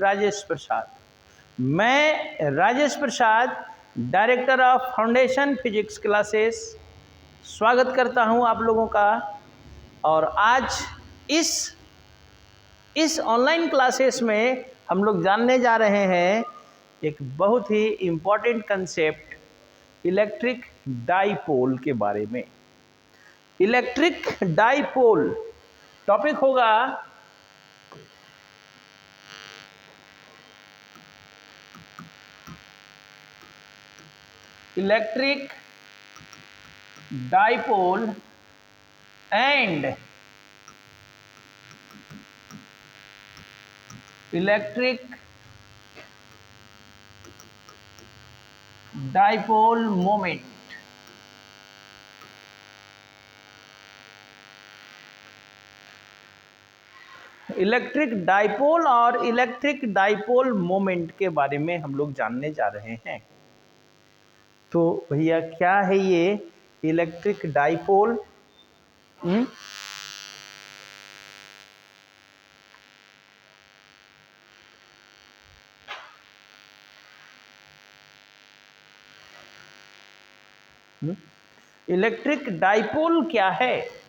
राजेश प्रसाद। मैं Rajesh Prasad, director of foundation physics classes, स्वागत करता हूं आप लोगों का। और आज इस ऑनलाइन क्लासेस में हम लोग जानने जा रहे हैं एक बहुत ही इम्पॉर्टेंट कंसेप्ट, इलेक्ट्रिक डाइपोल के बारे में। इलेक्ट्रिक डाइपोल टॉपिक होगा electric dipole and electric dipole moment. Electric dipole और इलेक्ट्रिक डाइपोल मोमेंट के बारे में हम लोग जानने जा रहे हैं। तो भैया क्या है ये इलेक्ट्रिक डाइपोल? इलेक्ट्रिक डाइपोल क्या है?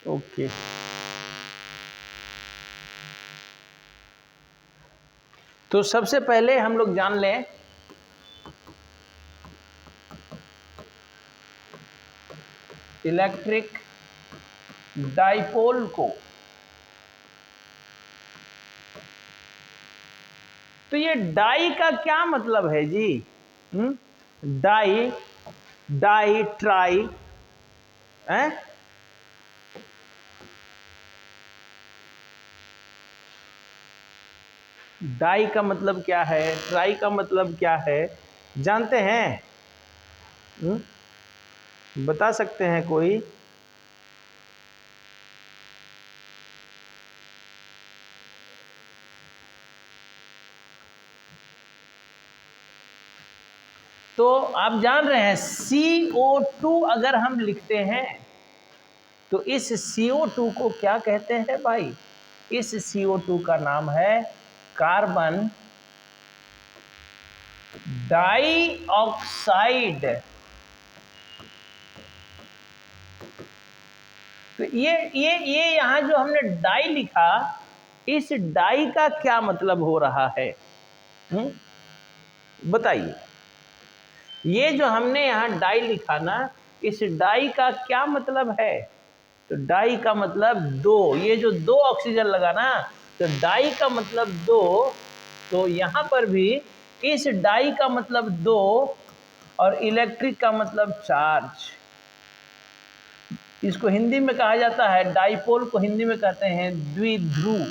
ओके, तो सबसे पहले हम लोग जान लें इलेक्ट्रिक डाइपोल को। तो ये डाई का क्या मतलब है जी? डाई, डाई ट्राई है? डाई का मतलब क्या है, ट्राई का मतलब क्या है, जानते हैं? बता सकते हैं कोई? तो आप जान रहे हैं CO2 अगर हम लिखते हैं तो इस CO2 को क्या कहते हैं भाई? इस CO2 का नाम है कार्बन डाइऑक्साइड। तो ये यहां जो हमने डाई लिखा, इस डाई का क्या मतलब हो रहा है? बताइए। ये जो हमने यहां डाई लिखा ना, इस डाई का क्या मतलब है? तो डाई का मतलब दो। ये जो दो ऑक्सीजन लगा ना, तो डाई का मतलब दो। तो यहां पर भी इस डाई का मतलब दो और इलेक्ट्रिक का मतलब चार्ज। इसको हिंदी में कहा जाता है, डाइपोल को हिंदी में कहते हैं द्विध्रुव।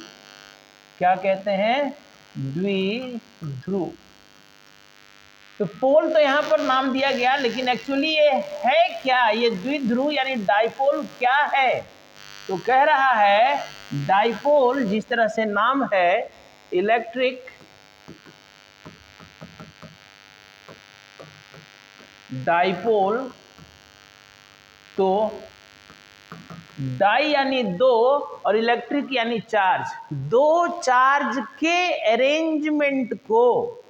क्या कहते हैं? द्विध्रुव। तो पोल तो यहां पर नाम दिया गया, लेकिन एक्चुअली ये है क्या? ये द्विध्रुव यानी डाइपोल क्या है? तो कह रहा है डाइपोल, जिस तरह से नाम है इलेक्ट्रिक डाइपोल, तो डाई यानी दो और इलेक्ट्रिक यानी चार्ज। दो चार्ज के अरेंजमेंट को,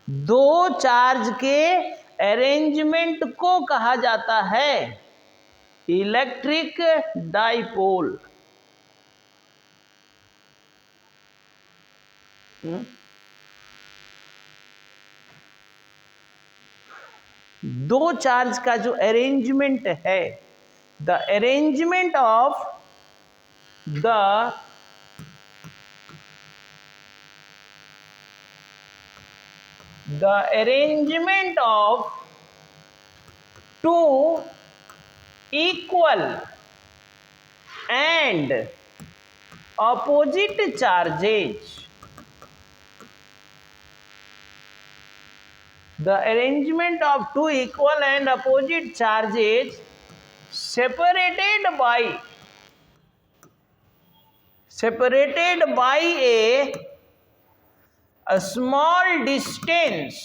दो चार्ज के अरेंजमेंट को कहा जाता है इलेक्ट्रिक डाइपोल। दो चार्ज का जो अरेंजमेंट है, the arrangement of the arrangement of two equal and opposite charges, the arrangement of two equal and opposite charges separated by a small distance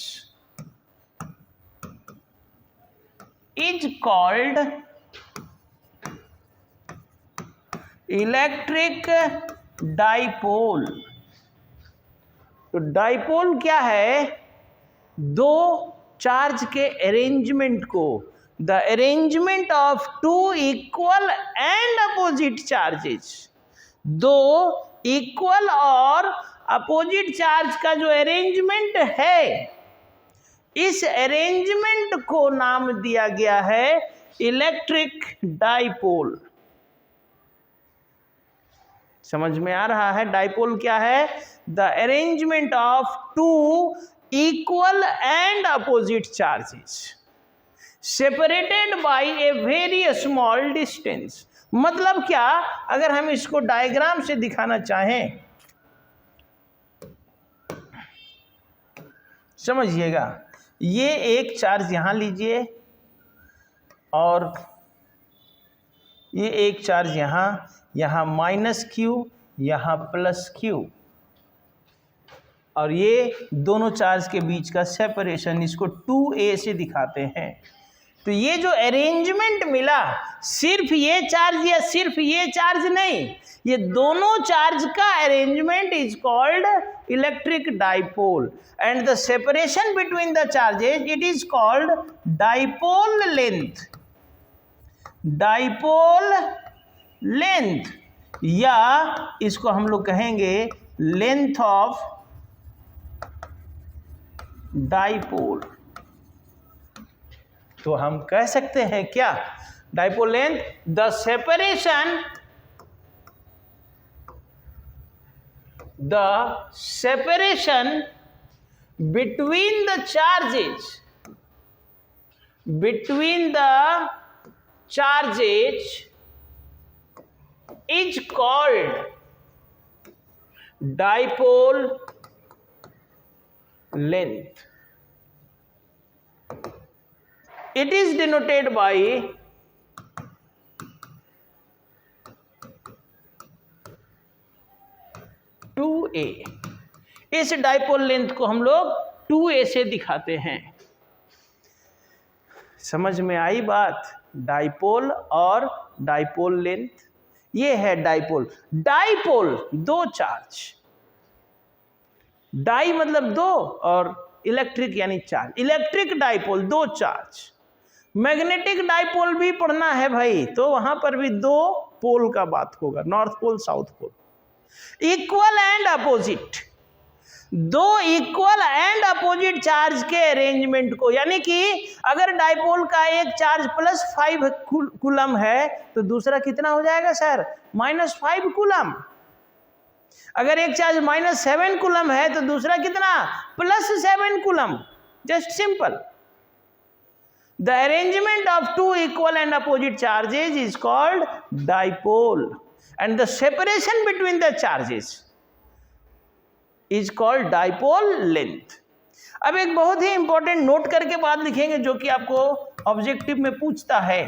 is called electric dipole. तो dipole क्या है? दो charge के arrangement को, the arrangement of two equal and opposite charges, दो equal और opposite charge का जो अरेंजमेंट है, इस अरेंजमेंट को नाम दिया गया है इलेक्ट्रिक डाइपोल। समझ में आ रहा है? डाइपोल क्या है? The arrangement of two equal and opposite charges separated by a very small distance. मतलब क्या? अगर हम इसको डायग्राम से दिखाना चाहें, समझिएगा, ये एक चार्ज यहां लीजिए और ये एक चार्ज यहां माइनस क्यू, यहां प्लस क्यू, और ये दोनों चार्ज के बीच का सेपरेशन, इसको 2a से दिखाते हैं। तो ये जो अरेंजमेंट मिला, सिर्फ ये चार्ज या सिर्फ ये चार्ज नहीं, ये दोनों चार्ज का arrangement is called electric dipole, and the separation between the charges it is called dipole length. Dipole length, या इसको हम लोग कहेंगे लेंथ ऑफ डाइपोल। तो हम कह सकते हैं क्या? Dipole length, the separation between the charges is called dipole length. It is denoted by (2a). इस डाइपोल लेंथ को हम लोग 2a से दिखाते हैं। समझ में आई बात? डाइपोल और डाइपोल लेंथ, ये है डाइपोल। डाइपोल दो चार्ज, डाई मतलब दो और इलेक्ट्रिक यानी चार्ज, इलेक्ट्रिक डाइपोल दो चार्ज। मैग्नेटिक डाइपोल भी पढ़ना है भाई, तो वहां पर भी दो पोल का बात होगा, north pole south pole. Equal and opposite, दो इक्वल एंड अपोजिट चार्ज के अरेंजमेंट को, यानी कि अगर डाइपोल का एक चार्ज +5 कूलम है तो दूसरा कितना हो जाएगा सर? -5 कूलम। अगर एक चार्ज -7 कूलम है तो दूसरा कितना? +7 coulomb. Just simple. The arrangement of two equal and opposite charges is called dipole, and the separation between the charges is called dipole length. अब एक बहुत ही इंपॉर्टेंट नोट करके बात लिखेंगे, जो कि आपको ऑब्जेक्टिव में पूछता है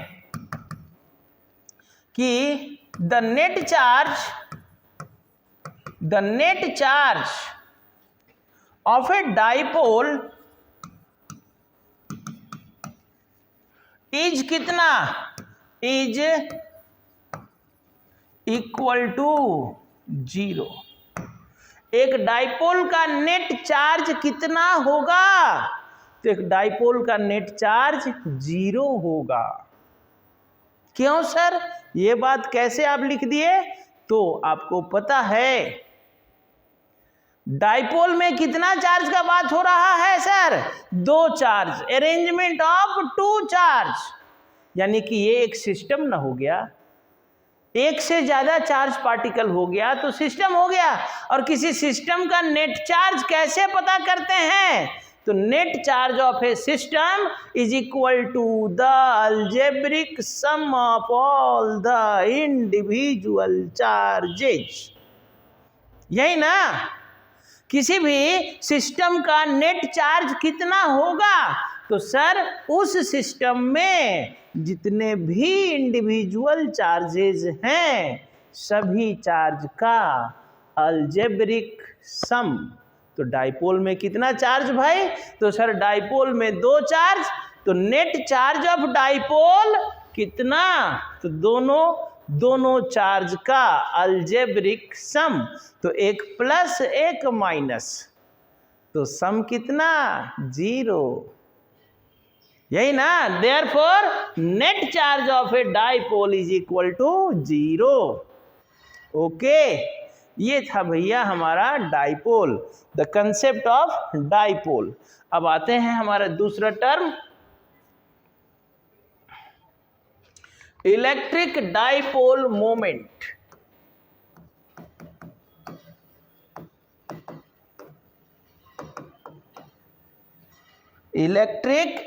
कि the net charge of a dipole is कितना? Is equal to 0। एक डाइपोल का नेट चार्ज कितना होगा? तो एक डाइपोल का नेट चार्ज 0 होगा। क्यों सर? ये बात कैसे आप लिख दिए? तो आपको पता है डाइपोल में कितना चार्ज का बात हो रहा है सर? दो charge, arrangement of two charge, यानी कि ये एक सिस्टम ना हो गया, एक से ज्यादा चार्ज पार्टिकल हो गया तो सिस्टम हो गया। और किसी सिस्टम का नेट चार्ज कैसे पता करते हैं? तो net charge of a system is equal to the algebraic sum of all the individual charges. यही ना? किसी भी सिस्टम का नेट चार्ज कितना होगा? तो सर उस सिस्टम में जितने भी इंडिविजुअल चार्जेस हैं सभी चार्ज का अलजेब्रिक सम। तो डाइपोल में कितना चार्ज भाई? तो सर डाइपोल में 2 चार्ज, तो नेट चार्ज ऑफ डाइपोल कितना? तो दोनों चार्ज का अलजेब्रिक सम। तो एक प्लस एक माइनस, तो सम कितना? 0। यही ना, therefore net charge of a dipole is equal to 0। Okay, ये था भैया हमारा dipole, the concept of dipole. अब आते हैं हमारा दूसरा term, electric dipole moment. Electric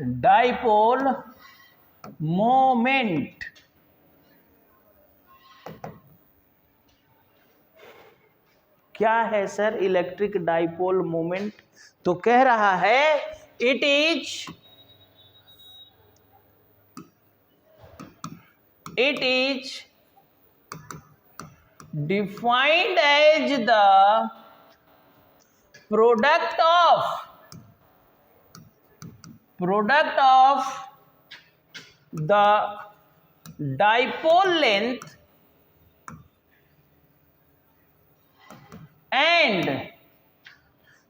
dipole moment क्या है सर? इलेक्ट्रिक डाइपोल मोमेंट तो कह रहा है it is defined as the product of the dipole length and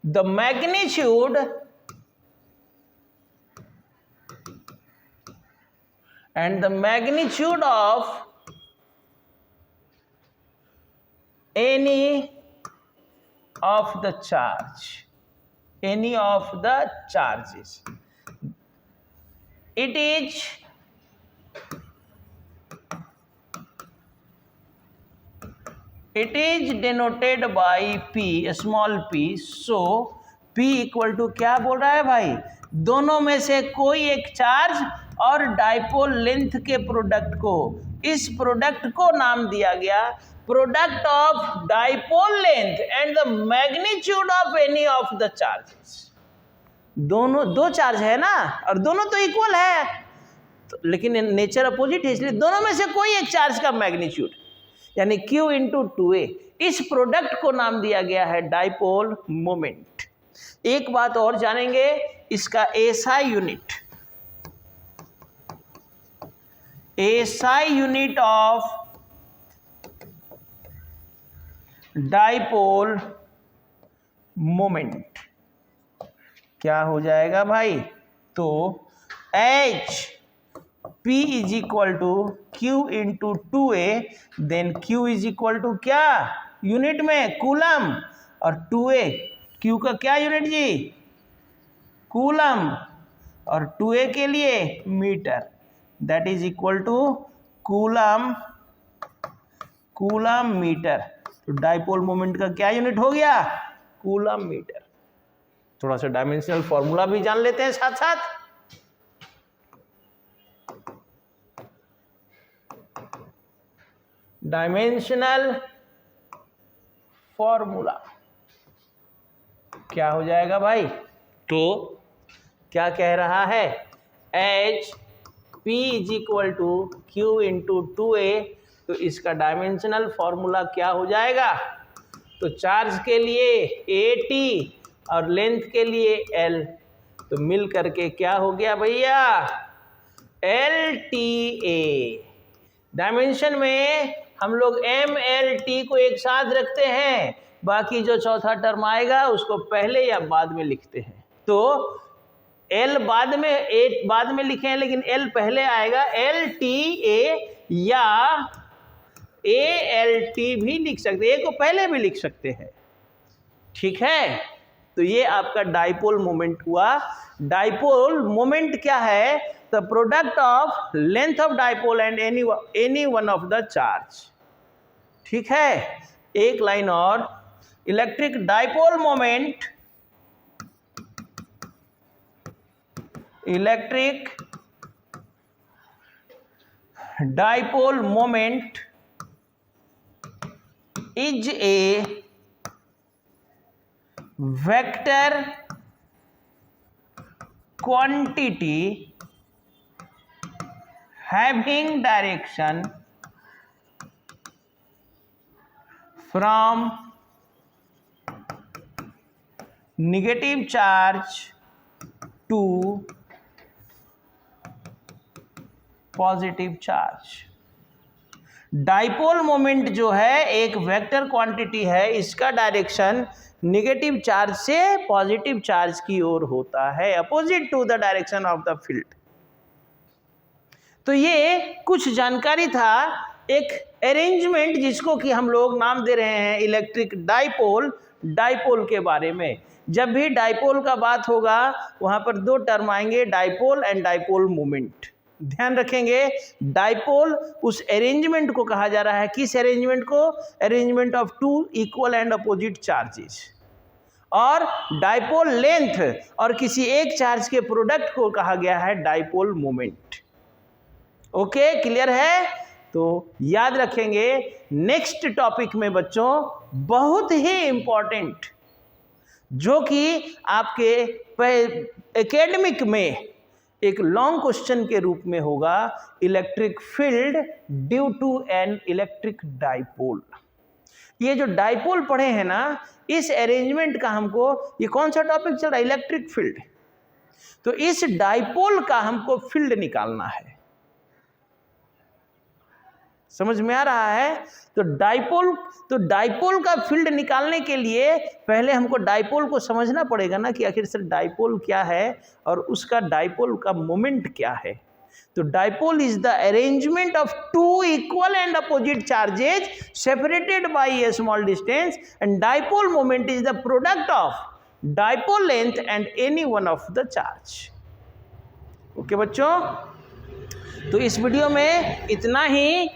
the magnitude of any of the charges. It is denoted by P, small p. So P equal to क्या बोल रहा है भाई? दोनों में से कोई एक चार्ज और डाइपोल लेंथ के प्रोडक्ट को, इस प्रोडक्ट को नाम दिया गया product of dipole length and the magnitude of any of the charges. दोनों 2 चार्ज है ना, और दोनों तो इक्वल है, तो लेकिन नेचर अपोजिट है, इसलिए दोनों में से कोई एक चार्ज का मैग्नीट्यूड यानी Q इंटू 2A, इस प्रोडक्ट को नाम दिया गया है डाइपोल मोमेंट। एक बात और जानेंगे, इसका SI unit of dipole moment क्या हो जाएगा भाई? तो H P is equal to Q into 2A, then Q is equal to क्या यूनिट में? कूलम, और 2A Q का क्या यूनिट जी? कूलम, और 2A के लिए metre, that is equal to coulomb metre. तो डाइपोल मोमेंट का क्या यूनिट हो गया? Coulomb metre. थोड़ा सा डायमेंशनल फॉर्मूला भी जान लेते हैं साथ साथ। डायमेंशनल फॉर्मूला क्या हो जाएगा भाई? तो क्या कह रहा है? H P is equal to Q into 2A, तो इसका डायमेंशनल फॉर्मूला क्या हो जाएगा? तो चार्ज के लिए AT और लेंथ के लिए L, तो मिल करके क्या हो गया भैया? LTA। डायमेंशन में हम लोग MLT को एक साथ रखते हैं, बाकी जो चौथा टर्म आएगा उसको पहले या बाद में लिखते हैं। तो L बाद में, A बाद में लिखे हैं लेकिन L पहले आएगा। LTA या ALT भी लिख सकते हैं, A को पहले भी लिख सकते हैं, ठीक है। तो ये आपका डाइपोल मोमेंट हुआ। डाइपोल मोमेंट क्या है? The product of length of dipole and any one of the charge, ठीक है। एक लाइन और, electric dipole moment, electric dipole moment is a vector quantity having direction from negative charge to positive charge. Dipole moment जो है एक vector quantity है, इसका direction negative charge से पॉजिटिव चार्ज की ओर होता है, opposite to the direction of the field. तो ये कुछ जानकारी था, एक अरेंजमेंट जिसको कि हम लोग नाम दे रहे हैं इलेक्ट्रिक डाइपोल, डाइपोल के बारे में। जब भी डाइपोल का बात होगा वहां पर दो टर्म आएंगे, डाइपोल एंड डाइपोल मोमेंट। ध्यान रखेंगे, डाइपोल उस अरेंजमेंट को कहा जा रहा है, किस अरेंजमेंट को? Arrangement of two equal and opposite charges. और डाइपोल लेंथ और किसी एक चार्ज के प्रोडक्ट को कहा गया है डाइपोल मोमेंट। ओके, क्लियर है? तो याद रखेंगे नेक्स्ट टॉपिक में बच्चों बहुत ही इंपॉर्टेंट, जो कि आपके एकेडमिक में एक लॉन्ग क्वेश्चन के रूप में होगा, electric field due to an electric dipole. ये जो डाइपोल पढ़े हैं ना, इस अरेंजमेंट का हमको, ये कौन सा टॉपिक चल रहा है? Electric field. तो इस डाइपोल का हमको फील्ड निकालना है। समझ में आ रहा है? तो डाइपोल का फील्ड निकालने के लिए पहले हमको डाइपोल को समझना पड़ेगा ना कि आखिर सर डाइपोल क्या है और उसका डाइपोल का मोमेंट क्या है। तो dipole is the arrangement of two equal and opposite charges separated by a small distance, and dipole moment is the product of dipole length and any one of the charge. Okay बच्चों, तो इस video में इतना ही।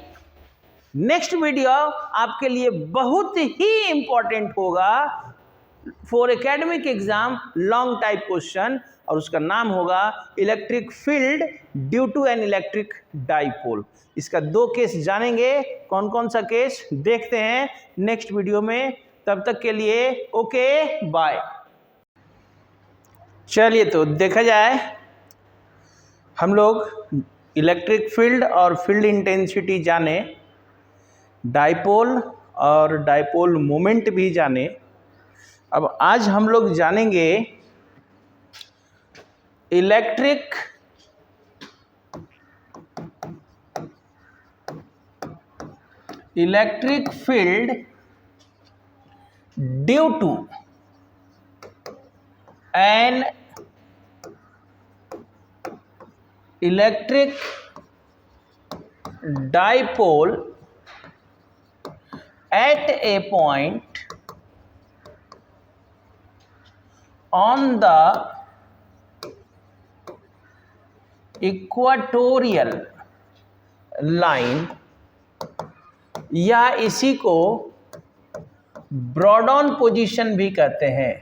Next video आपके लिए बहुत ही important होगा for academic exam, long type question, और उसका नाम होगा electric field due to an electric dipole. इसका दो केस जानेंगे, कौन कौन सा केस देखते हैं नेक्स्ट वीडियो में। तब तक के लिए ओके, बाय। चलिए तो देखा जाए, हम लोग इलेक्ट्रिक फील्ड और फील्ड इंटेंसिटी जाने, डाइपोल और डाइपोल मोमेंट भी जाने। अब आज हम लोग जानेंगे electric field due to an electric dipole at a point on the equatorial line, या इसी को ब्रॉड ऑन पोजीशन भी कहते हैं,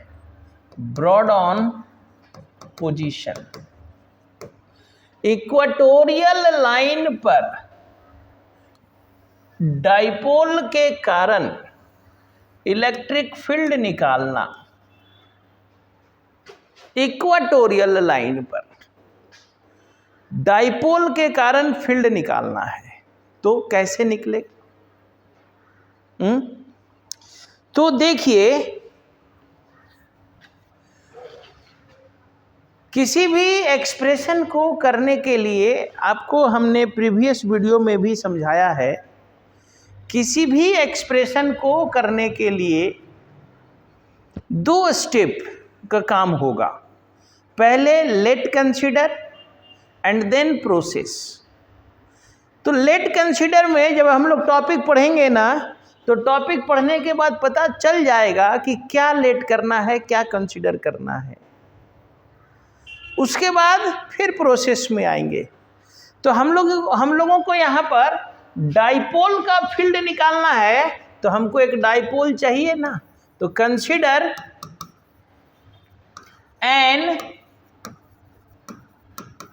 broad on position. Equatorial line पर डाइपोल के कारण इलेक्ट्रिक फील्ड निकालना, इक्वाटोरियल लाइन पर डाइपोल के कारण फील्ड निकालना है, तो कैसे निकले? तो देखिए, किसी भी एक्सप्रेशन को करने के लिए आपको हमने प्रीवियस वीडियो में भी समझाया है, किसी भी एक्सप्रेशन को करने के लिए दो स्टेप का काम होगा। पहले let consider and then process. तो लेट कंसीडर में जब हम लोग टॉपिक पढ़ेंगे ना, तो टॉपिक पढ़ने के बाद पता चल जाएगा कि क्या लेट करना है, क्या कंसीडर करना है। उसके बाद फिर प्रोसेस में आएंगे। तो हम लोगों को यहाँ पर डाइपोल का फील्ड निकालना है, तो हमको एक डाइपोल चाहिए ना। तो consider N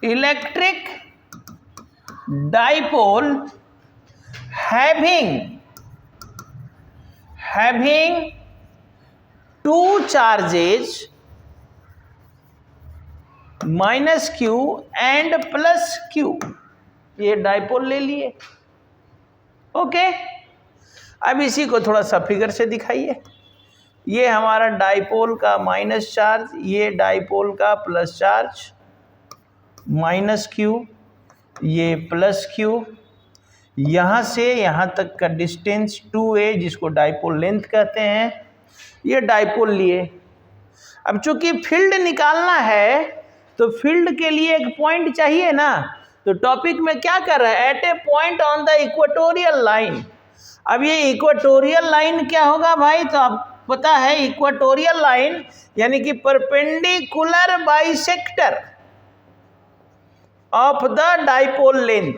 electric dipole having two charges minus Q and plus Q, ये डाइपोल ले लिए। ओके, अब इसी को थोड़ा सा फिगर से दिखाइए। ये हमारा डाइपोल का माइनस चार्ज, ये डाइपोल का प्लस चार्ज, माइनस क्यू, ये प्लस क्यू, यहाँ से यहाँ तक का डिस्टेंस 2a जिसको डाइपोल लेंथ कहते हैं, ये डाइपोल लिए। अब चूंकि फील्ड निकालना है तो फील्ड के लिए एक पॉइंट चाहिए ना, तो टॉपिक में क्या कर रहा है, at a point on the equatorial line. अब ये इक्वेटोरियल लाइन क्या होगा भाई, तो आप पता है इक्वेटोरियल लाइन यानी कि perpendicular bisector of the dipole length,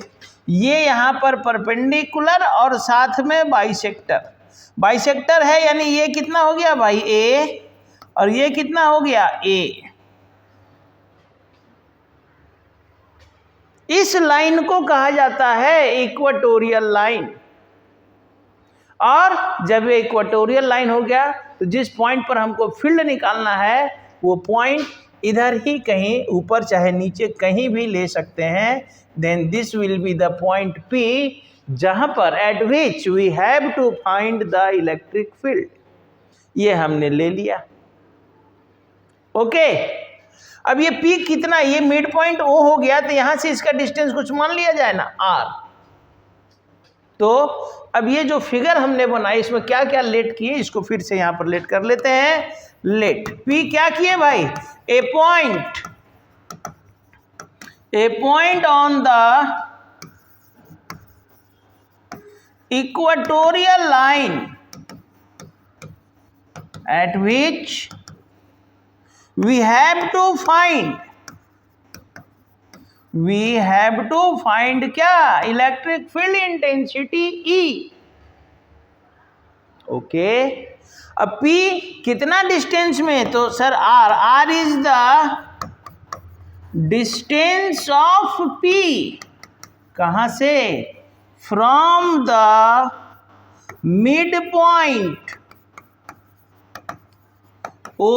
ये यहाँ पर परपेंडिकुलर और साथ में बाइसेक्टर, बाइसेक्टर है यानी ये कितना हो गया भाई ए, और ये कितना हो गया ए। इस लाइन को कहा जाता है इक्वेटोरियल लाइन। और जब ये इक्वेटोरियल लाइन हो गया तो जिस पॉइंट पर हमको फील्ड निकालना है वो पॉइंट इधर ही कहीं ऊपर चाहे नीचे कहीं भी ले सकते हैं। Then this will be the point P, जहां पर at which we have to find the electric field. ये हमने ले लिया। ओके, अब ये P कितना, ये मिड पॉइंट O हो गया, तो यहां से इसका डिस्टेंस कुछ मान लिया जाए ना R। तो अब ये जो फिगर हमने बनाई इसमें क्या क्या लेट किए, इसको फिर से यहां पर लेट कर लेते हैं। लेट P क्या किए भाई, a point on the equatorial line at which we have to find क्या, electric field intensity E। Okay, अब P कितना डिस्टेंस में, तो sir R is the distance of P, कहां से, from the mid point O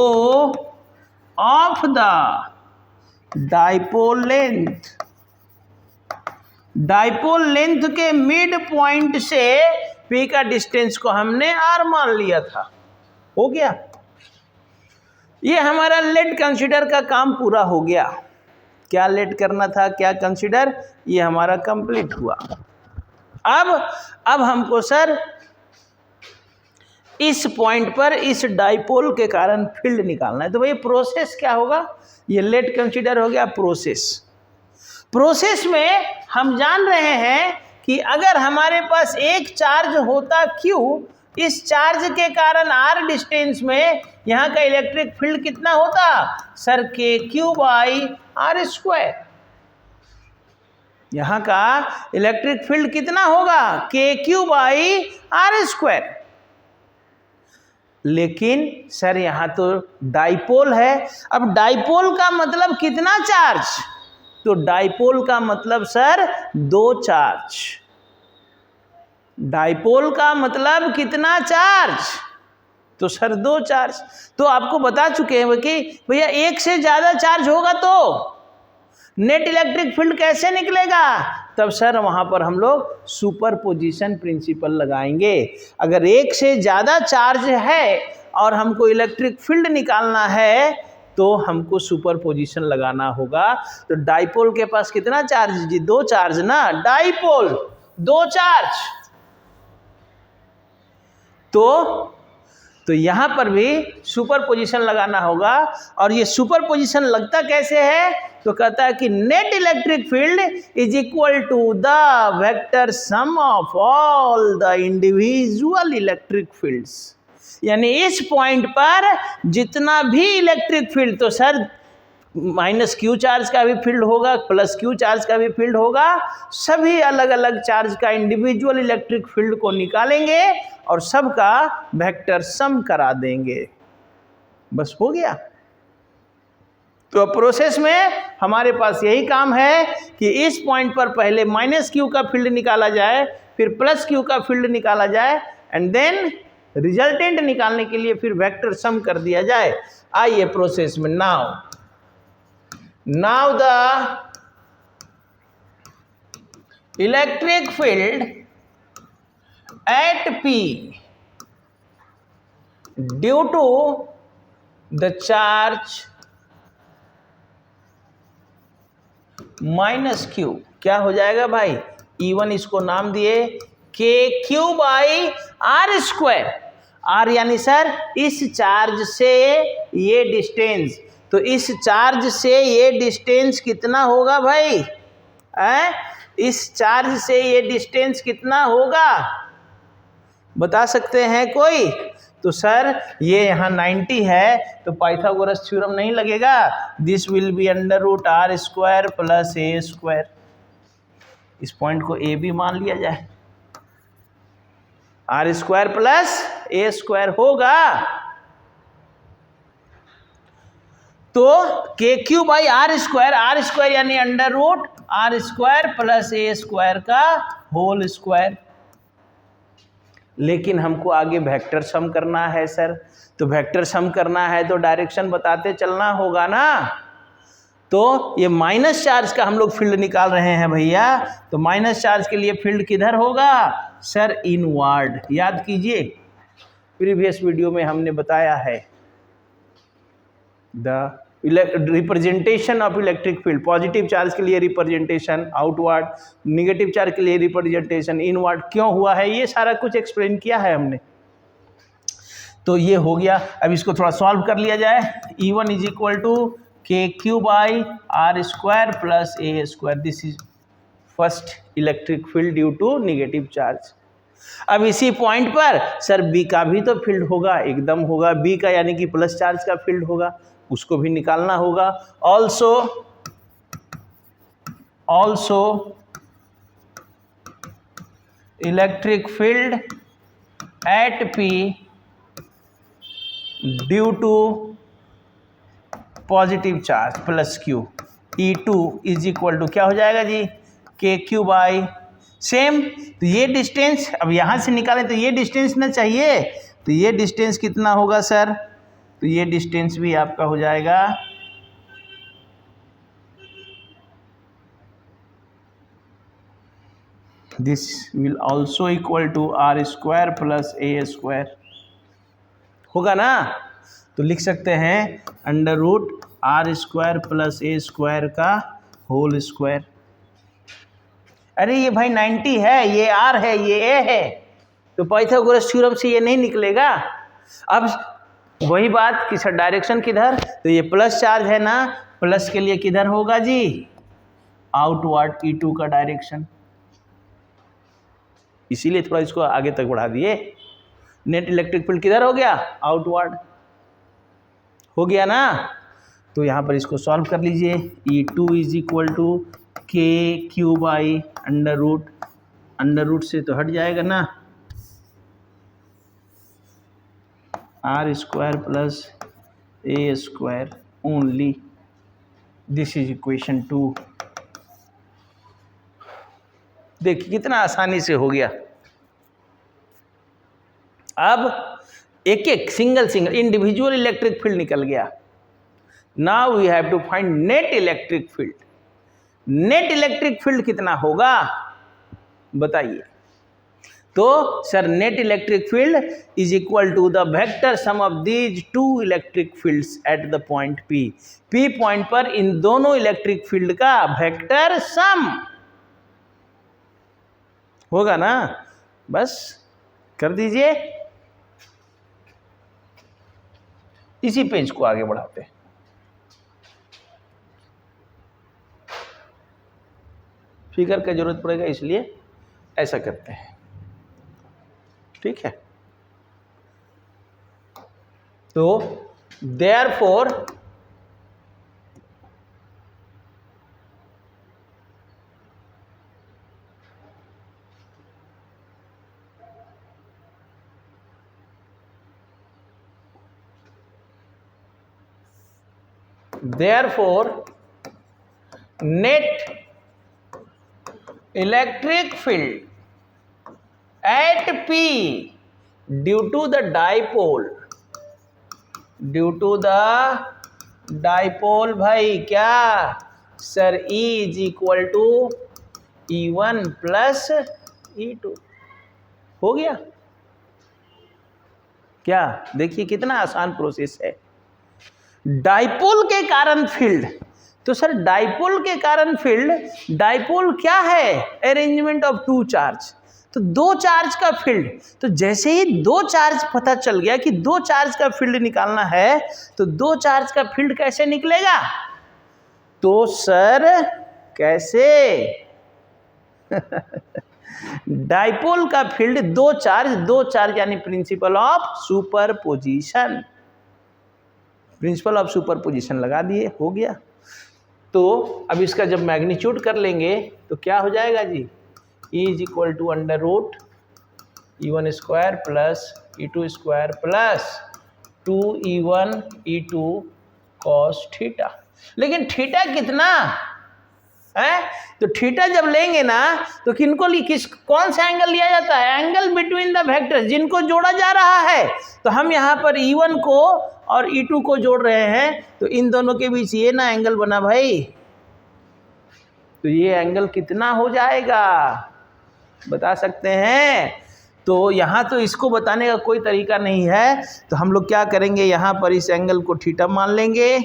of the dipole length. Dipole length के mid point से P का डिस्टेंस को हमने R मान लिया था। हो गया, ये हमारा लेट कंसीडर का काम पूरा हो गया। क्या लेट करना था, क्या कंसीडर, ये हमारा कंप्लीट हुआ। अब हमको सर इस पॉइंट पर इस डाइपोल के कारण फील्ड निकालना है। तो भाई प्रोसेस क्या होगा, ये लेट कंसीडर हो गया। प्रोसेस में हम जान रहे हैं कि अगर हमारे पास एक चार्ज होता Q, इस चार्ज के कारण R डिस्टेंस में यहाँ का इलेक्ट्रिक फील्ड कितना होता सर, KQ/R²। यहाँ का इलेक्ट्रिक फील्ड कितना होगा, KQ/R²। लेकिन सर यहाँ तो डाइपोल है। अब डाइपोल का मतलब कितना चार्ज, तो डाइपोल का मतलब सर 2 चार्ज। डाइपोल का मतलब कितना चार्ज, तो सर 2 चार्ज। तो आपको बता चुके हैं कि भैया एक से ज्यादा चार्ज होगा तो नेट इलेक्ट्रिक फील्ड कैसे निकलेगा, तब सर वहां पर हम लोग सुपरपोजिशन प्रिंसिपल लगाएंगे। अगर एक से ज्यादा चार्ज है और हमको इलेक्ट्रिक फील्ड निकालना है तो हमको सुपरपोजिशन लगाना होगा। तो डाइपोल के पास कितना चार्ज जी, 2 चार्ज ना, डाइपोल 2 चार्ज। तो यहां पर भी सुपरपोजिशन लगाना होगा। और ये सुपरपोजिशन लगता कैसे है, तो कहता है कि net electric field is equal to the vector sum of all the individual electric fields. यानी इस पॉइंट पर जितना भी इलेक्ट्रिक फील्ड, तो सर -Q चार्ज का भी फील्ड होगा, +Q चार्ज का भी फील्ड होगा, सभी अलग अलग चार्ज का इंडिविजुअल इलेक्ट्रिक फील्ड को निकालेंगे और सबका वेक्टर सम करा देंगे, बस हो गया। तो प्रोसेस में हमारे पास यही काम है कि इस पॉइंट पर पहले -Q का फील्ड निकाला जाए, फिर +Q का फील्ड निकाला जाए, एंड देन रिजल्टेंट निकालने के लिए फिर वेक्टर सम कर दिया जाए। आइए प्रोसेस में, now now the electric field at P due to the charge minus Q, क्या हो जाएगा भाई, E1 इसको नाम दिए KQ/R²। R यानी सर इस चार्ज से ये डिस्टेंस, तो इस चार्ज से ये डिस्टेंस कितना होगा भाई, इस चार्ज से ये डिस्टेंस कितना होगा बता सकते हैं कोई? तो सर ये यहाँ 90 है, तो पाइथागोरस थ्योरम नहीं लगेगा। This will B √R² plus A²। इस पॉइंट को ए भी मान लिया जाए, R² प्लस A² होगा। तो KQ/R² यानी √R² प्लस A² का होल स्क्वायर। लेकिन हमको आगे वेक्टर सम करना है सर, तो वेक्टर सम करना है तो डायरेक्शन बताते चलना होगा ना। तो ये माइनस चार्ज का हम लोग फील्ड निकाल रहे हैं भैया, तो माइनस चार्ज के लिए फील्ड किधर होगा सर, इनवर्ड। याद कीजिए प्रीवियस वीडियो में हमने बताया है the representation of electric field. Positive charge के लिए रिप्रेजेंटेशन आउटवर्ड, निगेटिव चार्ज के लिए रिप्रेजेंटेशन इनवर्ड क्यों हुआ है, ये सारा कुछ एक्सप्लेन किया है हमने। तो ये हो गया। अब इसको थोड़ा सॉल्व कर लिया जाए। E1 is equal to KQ/R² plus A²। This is first electric field due to negative charge. अब इसी पॉइंट पर सर B का भी तो फील्ड होगा, एकदम होगा। B का यानी कि प्लस चार्ज का फील्ड होगा, उसको भी निकालना होगा। Also electric field at P due to positive charge plus Q, E2 is equal to क्या हो जाएगा जी, KQ/ सेम। तो ये डिस्टेंस अब यहाँ से निकालें तो ये डिस्टेंस ना चाहिए, तो ये डिस्टेंस कितना होगा सर, तो ये डिस्टेंस भी आपका हो जाएगा this will also equal to R² plus A² होगा ना। तो लिख सकते हैं √R² प्लस A² का होल स्क्वायर। अरे ये भाई 90 है, ये R है, ये A है, तो पाइथागोरस थ्योरम से ये नहीं निकलेगा। अब वही बात कि सर डायरेक्शन किधर, तो ये प्लस चार्ज है ना, प्लस के लिए किधर होगा जी, आउटवर्ड E2 का डायरेक्शन। इसीलिए थोड़ा इसको आगे तक बढ़ा दिए। नेट इलेक्ट्रिक फील्ड किधर हो गया, आउटवर्ड हो गया ना। तो यहाँ पर इसको सॉल्व कर लीजिए। E2 is equal to KQ/ under root से तो हट जाएगा ना, R² plus A² only. This is equation 2। देखिए कितना आसानी से हो गया। अब एक एक सिंगल इंडिविजुअल इलेक्ट्रिक फील्ड निकल गया। Now we have to find net electric field. Net electric field कितना होगा बताइए। तो sir net electric field is equal to the vector sum of these two electric fields at the point P। P point पर इन दोनों electric field का vector sum होगा ना। बस कर दीजिए, इसी पेज को आगे बढ़ाते हैं। फिगर का जरूरत पड़ेगा इसलिए ऐसा करते हैं, ठीक है। तो therefore net electric field at P due to the dipole भाई क्या sir, E is equal to E1 plus E2 हो गया क्या? देखिए कितना आसान प्रोसेस है। डाइपोल के कारण फील्ड, तो सर डाइपोल के कारण फील्ड, डाइपोल क्या है? अरेंजमेंट ऑफ टू चार्ज, तो दो चार्ज का फील्ड। तो जैसे ही दो चार्ज पता चल गया कि दो चार्ज का फील्ड निकालना है, तो दो चार्ज का फील्ड कैसे निकलेगा? तो सर कैसे? डाइपोल का फील्ड दो चार्ज यानी principle of superposition, principle of superposition लगा दिए, हो गया। तो अब इसका जब मैग्नीट्यूड कर लेंगे तो क्या हो जाएगा जी? E is equal to under root E1 square plus E2 square plus 2E1 E2 cos theta. लेकिन थीटा कितना है? तो थीटा जब लेंगे ना तो किनको कौन सा एंगल लिया जाता है? एंगल बिटवीन द वेक्टर्स, जिनको जोड़ा जा रहा है। तो हम यहाँ पर E1 को और E2 को जोड़ रहे हैं, तो इन दोनों के बीच ये ना एंगल बना भाई, तो ये एंगल कितना हो जाएगा बता सकते हैं? तो यहाँ तो इसको बताने का कोई तरीका नहीं है, तो हम लोग क्या करेंगे, यहाँ पर इस एंगल को थीटा मान लेंगे।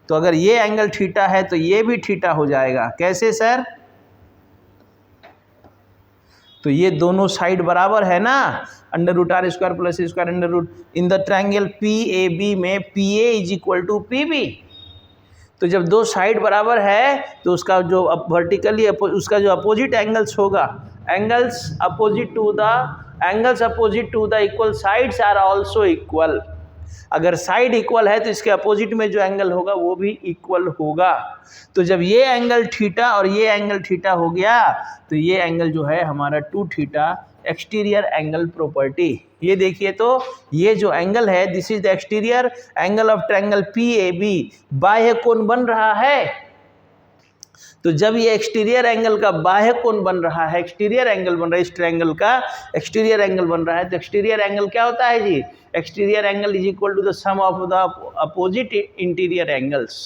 तो अगर ये एंगल थीटा है तो ये भी थीटा हो जाएगा। कैसे सर? तो ये दोनों साइड बराबर है ना, under root R square plus square under root in the triangle PAB में PA is equal to PB। तो जब दो साइड बराबर है तो उसका जो वर्टिकली उसका जो अपोजिट एंगल्स होगा, angles opposite to the equal sides are also equal. अगर साइड इक्वल है तो इसके अपोजिट में जो एंगल होगा वो भी इक्वल होगा। तो जब ये एंगल थीटा और ये एंगल थीटा हो गया तो ये एंगल जो है हमारा 2 थीटा, एक्सटीरियर एंगल प्रॉपर्टी। ये देखिए, तो ये जो एंगल है this is the exterior angle of triangle PAB। बाह्य कोण बन रहा है, तो जब ये एक्सटीरियर एंगल का बाह्य कोण बन रहा है, एक्सटीरियर एंगल बन रहा है, इस ट्रायंगल का एक्सटीरियर एंगल बन रहा है, तो एक्सटीरियर एंगल क्या होता है जी? Exterior angle is equal to the sum of the opposite interior angles.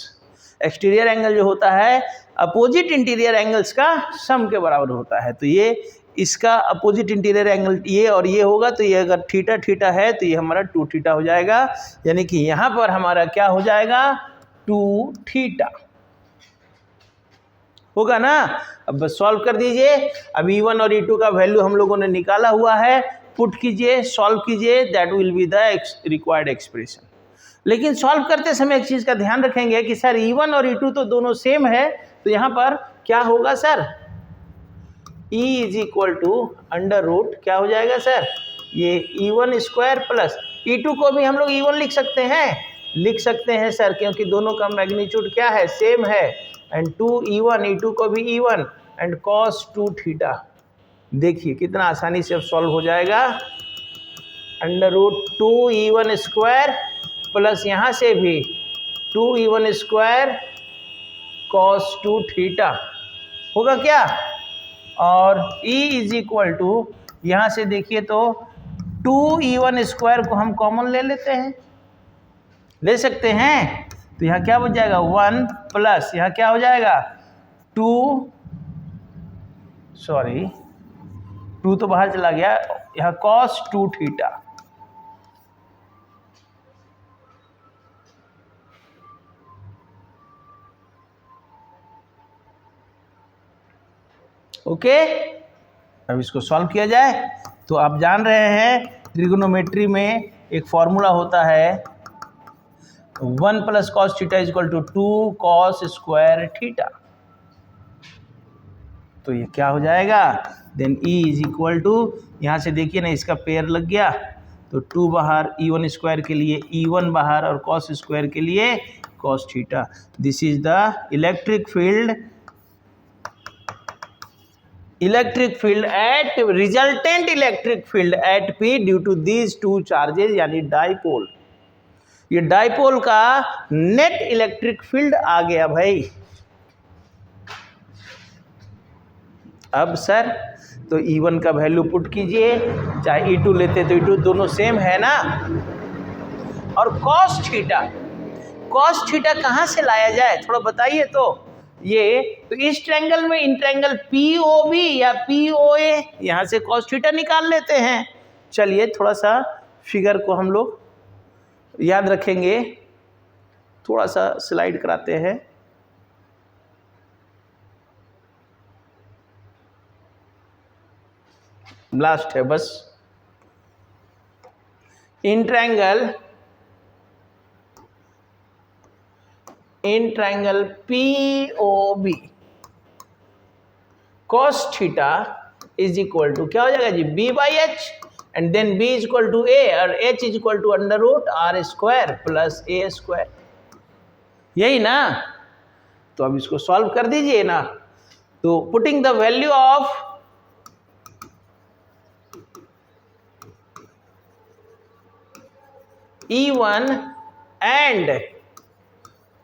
Exterior angle जो होता है अपोजिट इंटीरियर एंगल्स का सम के बराबर होता है। तो ये इसका अपोजिट इंटीरियर एंगल ये और ये होगा, तो ये अगर थीटा थीटा है तो ये हमारा 2 थीटा हो जाएगा, यानी कि यहाँ पर हमारा क्या हो जाएगा? 2 थीटा होगा ना। अब बस सॉल्व कर दीजिए। अब E1 और E2 का वैल्यू हम लोगों ने निकाला हुआ है, पुट कीजिए, सॉल्व कीजिए, that will be the required expression. लेकिन सॉल्व करते समय एक चीज़ का ध्यान रखेंगे कि सर E1 और E2 तो दोनों सेम है, तो यहाँ पर क्या होगा sir? E is equal to under root क्या हो जाएगा सर? ये E1 स्क्वायर प्लस E2 को भी हम लोग E1 लिख सकते हैं सर, क्योंकि दोनों का मैग्नीट्यूड क्या है? सेम है। एंड 2E1 E2 को भी E1 एंड cos 2 थीटा। देखिए कितना आसानी से अब सॉल्व हो जाएगा। Under root 2E1 square plus यहाँ से भी 2E1 स्क्वायर cos 2 थीटा होगा क्या? और E इज इक्वल टू यहाँ से देखिए तो 2E1 स्क्वायर को हम कॉमन ले सकते हैं, तो यहाँ क्या बच जाएगा? 1 प्लस यहाँ क्या हो जाएगा? 2 तो बाहर चला गया, यहाँ cos 2 थीटा। ओके, अब इसको सॉल्व किया जाए। तो आप जान रहे हैं ट्रिग्नोमेट्री में एक फॉर्मूला होता है 1 plus cos theta is equal to 2 cos square theta. तो ये क्या हो जाएगा? Then E is equal to, यहाँ से देखिए ना इसका पेयर लग गया, तो 2 बाहर, E1 स्क्वायर के लिए E1 बाहर और cos स्क्वायर के लिए cos theta. This is the electric field at resultant electric field at P due to these 2 charges, यानी डाइपोल। ये डाइपोल का नेट इलेक्ट्रिक फील्ड आ गया भाई। अब सर तो E1 का वैल्यू पुट कीजिए, चाहे E2 लेते तो E2 दोनों सेम है ना। और cos कॉस थीटा कहाँ से लाया जाए, थोड़ा बताइए तो। ये तो इस ट्रायंगल में इन ट्रायंगल POB या POA, यहाँ से कॉस थीटा निकाल लेते हैं। चलिए थोड़ा सा फिगर को हम लोग याद रखेंगे, थोड़ा सा स्लाइड कराते हैं। लास्ट है बस। In triangle POB cos theta is equal to क्या हो जाएगा जी, B/H, and then B is equal to A और H is equal to under root R² plus A², यही ना। तो अब इसको सॉल्व कर दीजिए ना। तो putting the value of E1 and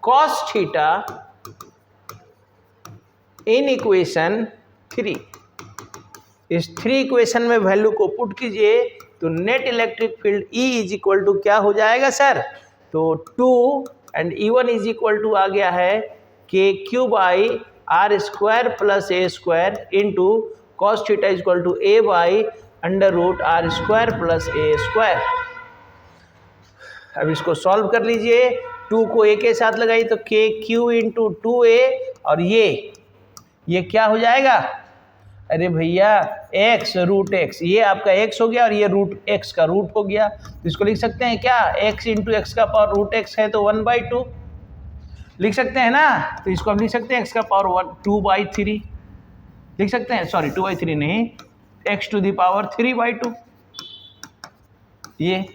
cos theta in equation 3, इस 3 इक्वेशन में वैल्यू को पुट कीजिए तो net electric field E is equal to क्या हो जाएगा सर, तो 2 and E1 is equal to आ गया है KQ/R² plus A² into cos theta is equal to A/√R² plus A²। अब इसको सॉल्व कर लीजिए। 2 को A के साथ लगाइए तो KQ इंटू 2A, और ये क्या हो जाएगा, अरे भैया x√x, ये आपका x हो गया और ये √x का रूट हो गया। तो इसको लिख सकते हैं क्या, x इंटू एक्स का पावर √x है तो 1/2 लिख सकते हैं ना। तो इसको हम लिख सकते हैं x का पावर 2/3 लिख सकते हैं, सॉरी 2/3 नहीं, x टू द पावर 3/2। ये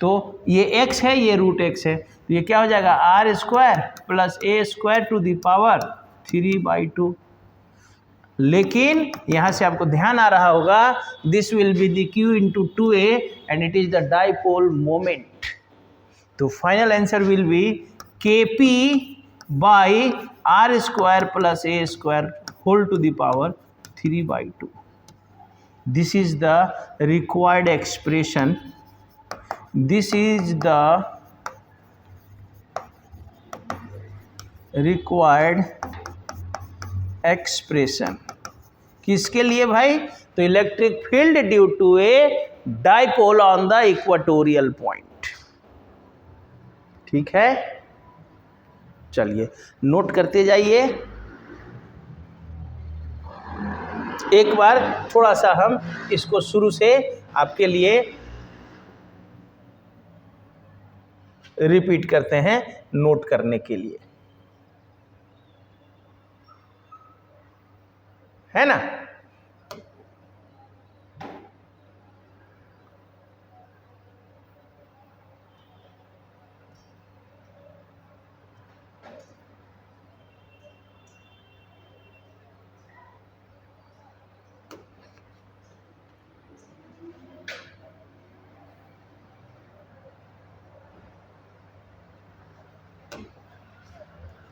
तो ये x है, ये √x है, तो ये क्या हो जाएगा R² plus A² to the power 3/2। लेकिन यहाँ से आपको ध्यान आ रहा होगा, this will be the Q into 2A and it is the dipole moment. तो final answer will be KP/R² plus A² whole to the power 3/2। This is the required expression, this is the required expression। किसके लिए भाई, तो electric field due to a dipole on the equatorial point. ठीक है, चलिए note करते जाइए। एक बार थोड़ा सा हम इसको शुरू से आपके लिए रिपीट करते हैं नोट करने के लिए, है ना।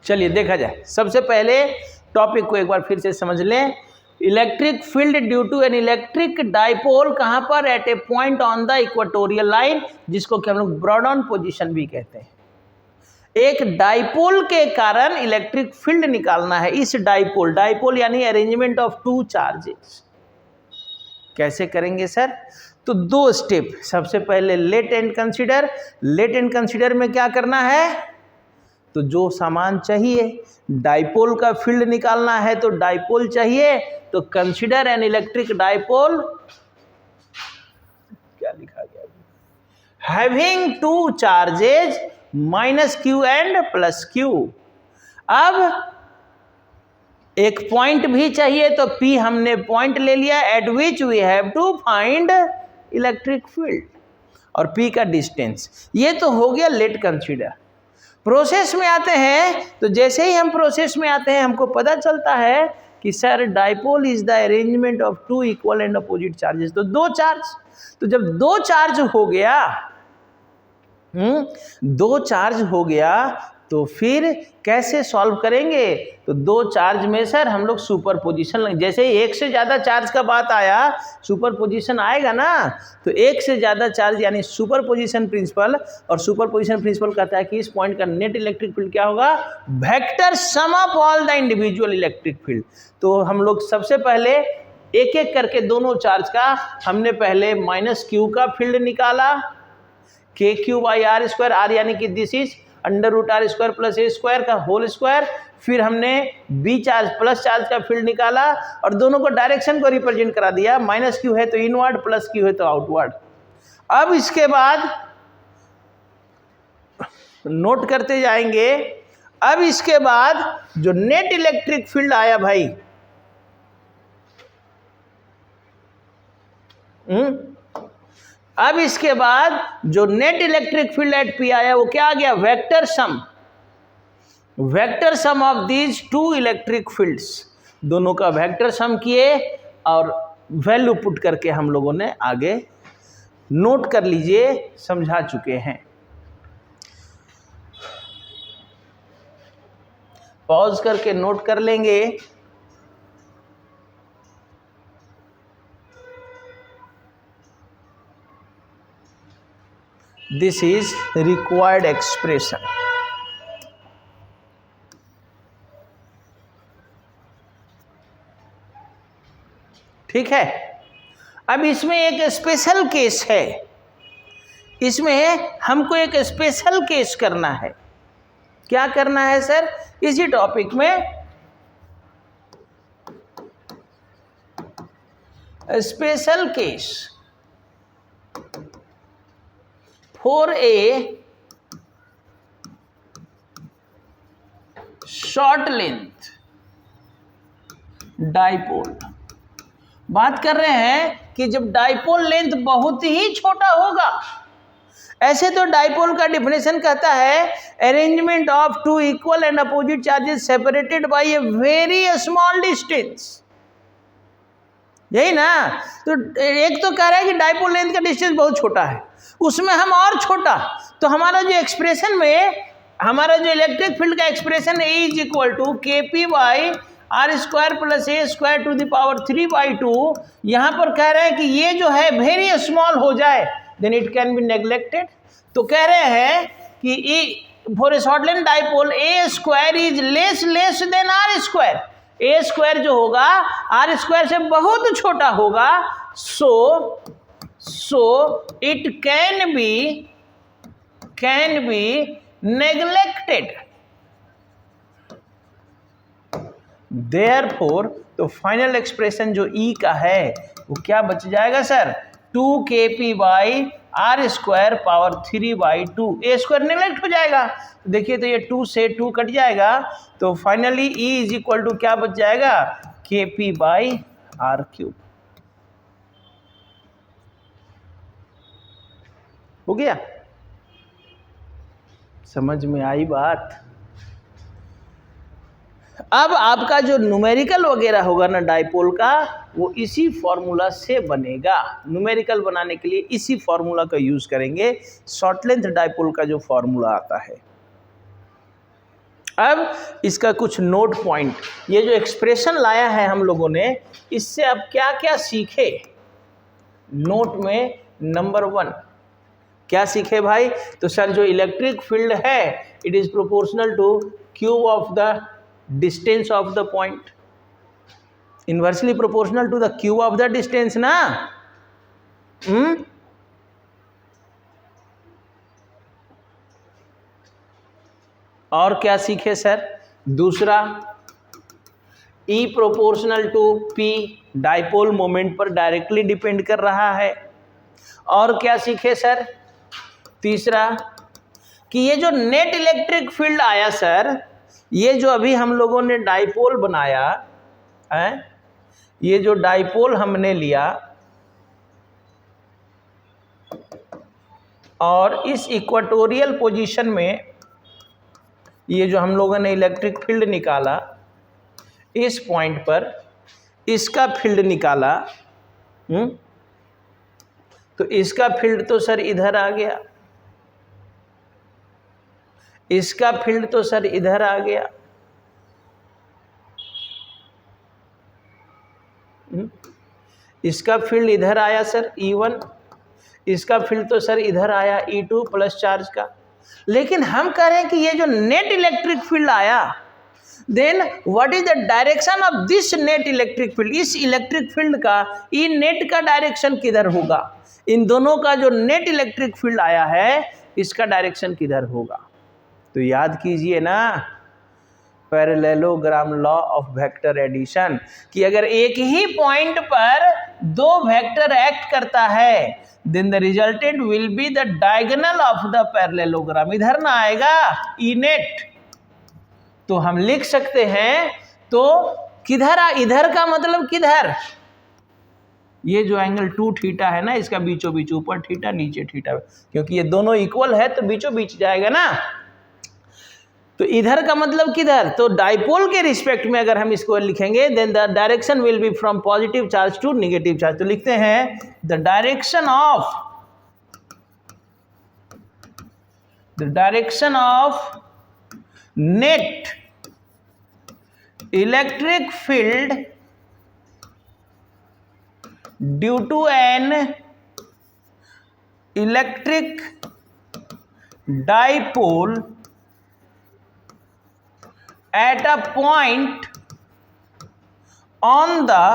चलिए देखा जाए, सबसे पहले टॉपिक को एक बार फिर से समझ लें। Electric field due to an electric dipole कहां पर, at a point on the equatorial line, जिसको कि हम लोग ब्रॉड ऑन पोजिशन भी कहते हैं। एक डाइपोल के कारण इलेक्ट्रिक फील्ड निकालना है। इस डाइपोल यानी अरेंजमेंट ऑफ 2 चार्जेस। कैसे करेंगे सर, तो 2 स्टेप। सबसे पहले let and consider. Let and consider में क्या करना है, तो जो सामान चाहिए, डाइपोल का फील्ड निकालना है तो डाइपोल चाहिए, तो कंसीडर एन इलेक्ट्रिक डाइपोल, क्या लिखा गया, having 2 charges -q and +q। अब एक पॉइंट भी चाहिए तो P हमने पॉइंट ले लिया, at which we have to find electric field, और P का डिस्टेंस। ये तो हो गया लेट कंसीडर। प्रोसेस में आते हैं तो जैसे ही हम प्रोसेस में आते हैं हमको पता चलता है कि sir dipole is the arrangement of 2 equal and opposite charges. तो 2 चार्ज, तो जब 2 चार्ज हो गया, 2 चार्ज हो गया तो फिर कैसे सॉल्व करेंगे? तो दो चार्ज में सर हम लोग सुपर पोजिशन, जैसे एक से ज़्यादा चार्ज का बात आया सुपर पोजिशन आएगा ना, तो एक से ज़्यादा चार्ज यानी सुपर पोजिशन प्रिंसिपल। और सुपर पोजिशन प्रिंसिपल कहता है कि इस पॉइंट का नेट इलेक्ट्रिक फील्ड क्या होगा? Vector sum of all the individual electric field. तो हम लोग सबसे पहले एक एक करके दोनों चार्ज का हमने पहले -q का फील्ड निकाला, KQ/r², r यानी कि this is √r² plus a² का होल स्क्वायर। फिर हमने बी चार्ज प्लस चार्ज का फील्ड निकाला और दोनों को डायरेक्शन को रिप्रेजेंट करा दिया, -q है तो इनवर्ड, +q है तो आउटवर्ड। अब इसके बाद नोट करते जाएंगे। अब इसके बाद जो नेट इलेक्ट्रिक फील्ड आया भाई, अब इसके बाद जो net electric field at P आया वो क्या आ गया? Vector sum of these two electric fields. दोनों का वेक्टर सम किए और वैल्यू पुट करके हम लोगों ने आगे नोट कर लीजिए, समझा चुके हैं। पॉज करके नोट कर लेंगे। This is required expression. ठीक है। अब इसमें एक स्पेशल केस है, इसमें हमको एक स्पेशल केस करना है। क्या करना है सर? इसी टॉपिक में special case for a short length dipole. बात कर रहे हैं कि जब डाइपोल लेंथ बहुत ही छोटा होगा, ऐसे तो डाइपोल का डिफिनेशन कहता है arrangement of two equal and opposite charges separated by a very small distance, यही ना। तो एक तो कह रहा है कि डाइपोल लेंथ का डिस्टेंस बहुत छोटा है, उसमें हम और छोटा, तो हमारा जो एक्सप्रेशन में हमारा जो इलेक्ट्रिक फील्ड का एक्सप्रेशन है is equal to KP/r² plus a² to the power 3/2। यहाँ पर कह रहे हैं कि ये जो है वेरी स्मॉल हो जाए then it can be neglected. तो कह रहे हैं कि for a short length dipole a² is less than r²। a² जो होगा r² से बहुत छोटा होगा, so it can be neglected, therefore तो फाइनल एक्सप्रेशन जो E का है वो क्या बच जाएगा sir? 2kp/r² power 3/2। a² neglect हो जाएगा, देखिए तो ये 2 से 2 कट जाएगा, तो finally E is equal to क्या बच जाएगा? kp/r³। हो गया? समझ में आई बात? अब आपका जो न्यूमेरिकल वगैरह होगा ना डाइपोल का, वो इसी फॉर्मूला से बनेगा। न्यूमेरिकल बनाने के लिए इसी फॉर्मूला का यूज करेंगे, शॉर्ट लेंथ डाइपोल का जो फॉर्मूला आता है। अब इसका कुछ नोट पॉइंट, ये जो एक्सप्रेशन लाया है हम लोगों ने, इससे अब क्या क्या सीखे नोट में। नंबर 1 क्या सीखे भाई? तो सर जो इलेक्ट्रिक फील्ड है it is proportional to cube of the distance of the point, inversely proportional to the cube of the distance ना। और क्या सीखे सर? दूसरा E proportional to P, dipole moment पर डायरेक्टली डिपेंड कर रहा है। और क्या सीखे सर? तीसरा कि ये जो नेट इलेक्ट्रिक फील्ड आया सर, ये जो अभी हम लोगों ने डाइपोल बनाया है, ये जो डाइपोल हमने लिया और इस इक्वेटोरियल पोजीशन में ये जो हम लोगों ने इलेक्ट्रिक फील्ड निकाला, इस पॉइंट पर इसका फील्ड निकाला, तो इसका फील्ड तो सर इधर आ गया, इसका फील्ड तो सर इधर आ गया, इसका फील्ड इधर आया सर E1, इसका फील्ड तो सर इधर आया E2 प्लस चार्ज का। लेकिन हम कह रहे हैं कि ये जो नेट इलेक्ट्रिक फील्ड आया, then what is the direction of this net electric field, इस इलेक्ट्रिक फील्ड का ई नेट का डायरेक्शन किधर होगा, इन दोनों का जो नेट इलेक्ट्रिक फील्ड आया है इसका डायरेक्शन किधर होगा। तो याद कीजिए ना parallelogram law of vector addition, कि अगर एक ही पॉइंट पर दो वेक्टर एक्ट करता है then the resultant will be the diagonal of the parallelogram, इधर ना आएगा ई नेट, तो हम लिख सकते हैं तो किधर इधर का मतलब किधर, ये जो एंगल 2 थीटा है ना इसका बीचों बीच ऊपर थीटा नीचे थीटा, क्योंकि ये दोनों इक्वल है तो बीचों बीच जाएगा ना, तो इधर का मतलब किधर, तो डाइपोल के रिस्पेक्ट में अगर हम इसको लिखेंगे then the direction will be from positive charge to negative charge, तो लिखते हैं the direction of net electric field due to an electric dipole at a point on the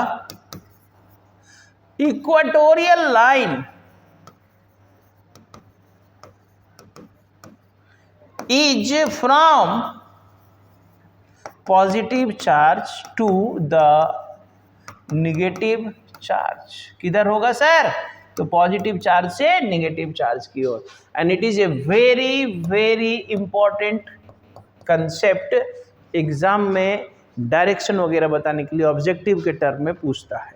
equatorial line is from positive charge to the negative charge, किधर होगा sir, तो positive charge से negative charge की ओर, and it is a very very important concept, exam में direction वगैरह बताने के लिए ऑब्जेक्टिव के टर्म में पूछता है।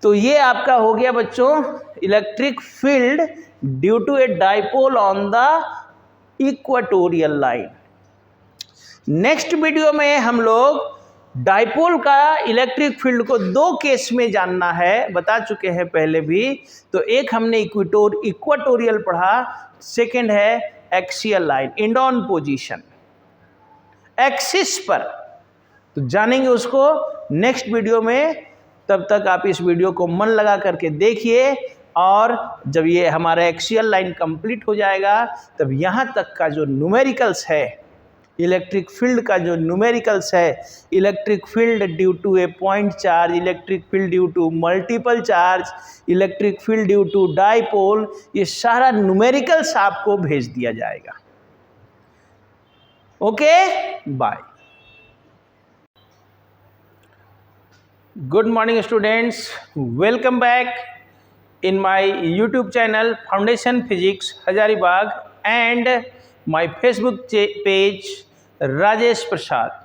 तो ये आपका हो गया बच्चों electric field due to a dipole on the equatorial line. Next video में हम लोग डाइपोल का इलेक्ट्रिक फील्ड को दो केस में जानना है, बता चुके हैं पहले भी, तो एक हमने इक्वेटोरियल पढ़ा, सेकंड है axial line, and on position axis पर, तो जानेंगे उसको नेक्स्ट वीडियो में। तब तक आप इस वीडियो को मन लगा करके देखिए, और जब ये हमारा एक्सियल लाइन कंप्लीट हो जाएगा तब यहाँ तक का जो न्यूमेरिकल्स है इलेक्ट्रिक फील्ड का, जो न्यूमेरिकल्स है electric field due to a point charge, electric field due to multiple charge, electric field due to dipole, ये सारा न्यूमेरिकल्स आपको भेज दिया जाएगा। Okay, bye. Good morning students, welcome back in my YouTube channel foundation physics Hazaribagh and my Facebook page Rajesh Prasad.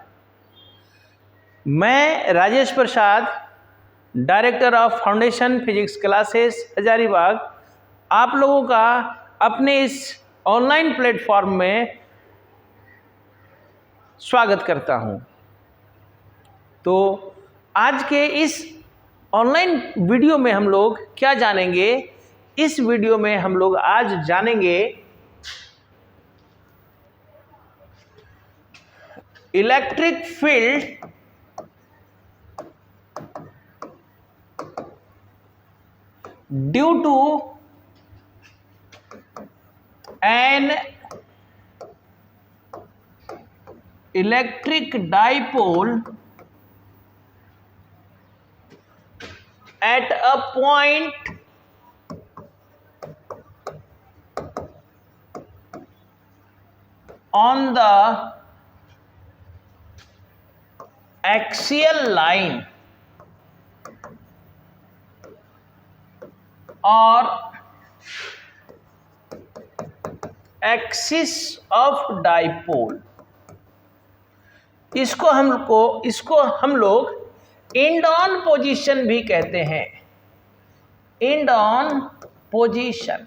मैं Rajesh Prasad, director of foundation physics classes Hazaribagh, आप लोगों का अपने इस ऑनलाइन प्लेटफॉर्म में स्वागत करता हूं। तो आज के इस ऑनलाइन वीडियो में हम लोग क्या जानेंगे, इस वीडियो में हम लोग आज जानेंगे electric field due to an electric dipole at a point on the axial line or axis of dipole, इसको हम लोग एंड ऑन पोजीशन भी कहते हैं, एंड ऑन पोजीशन,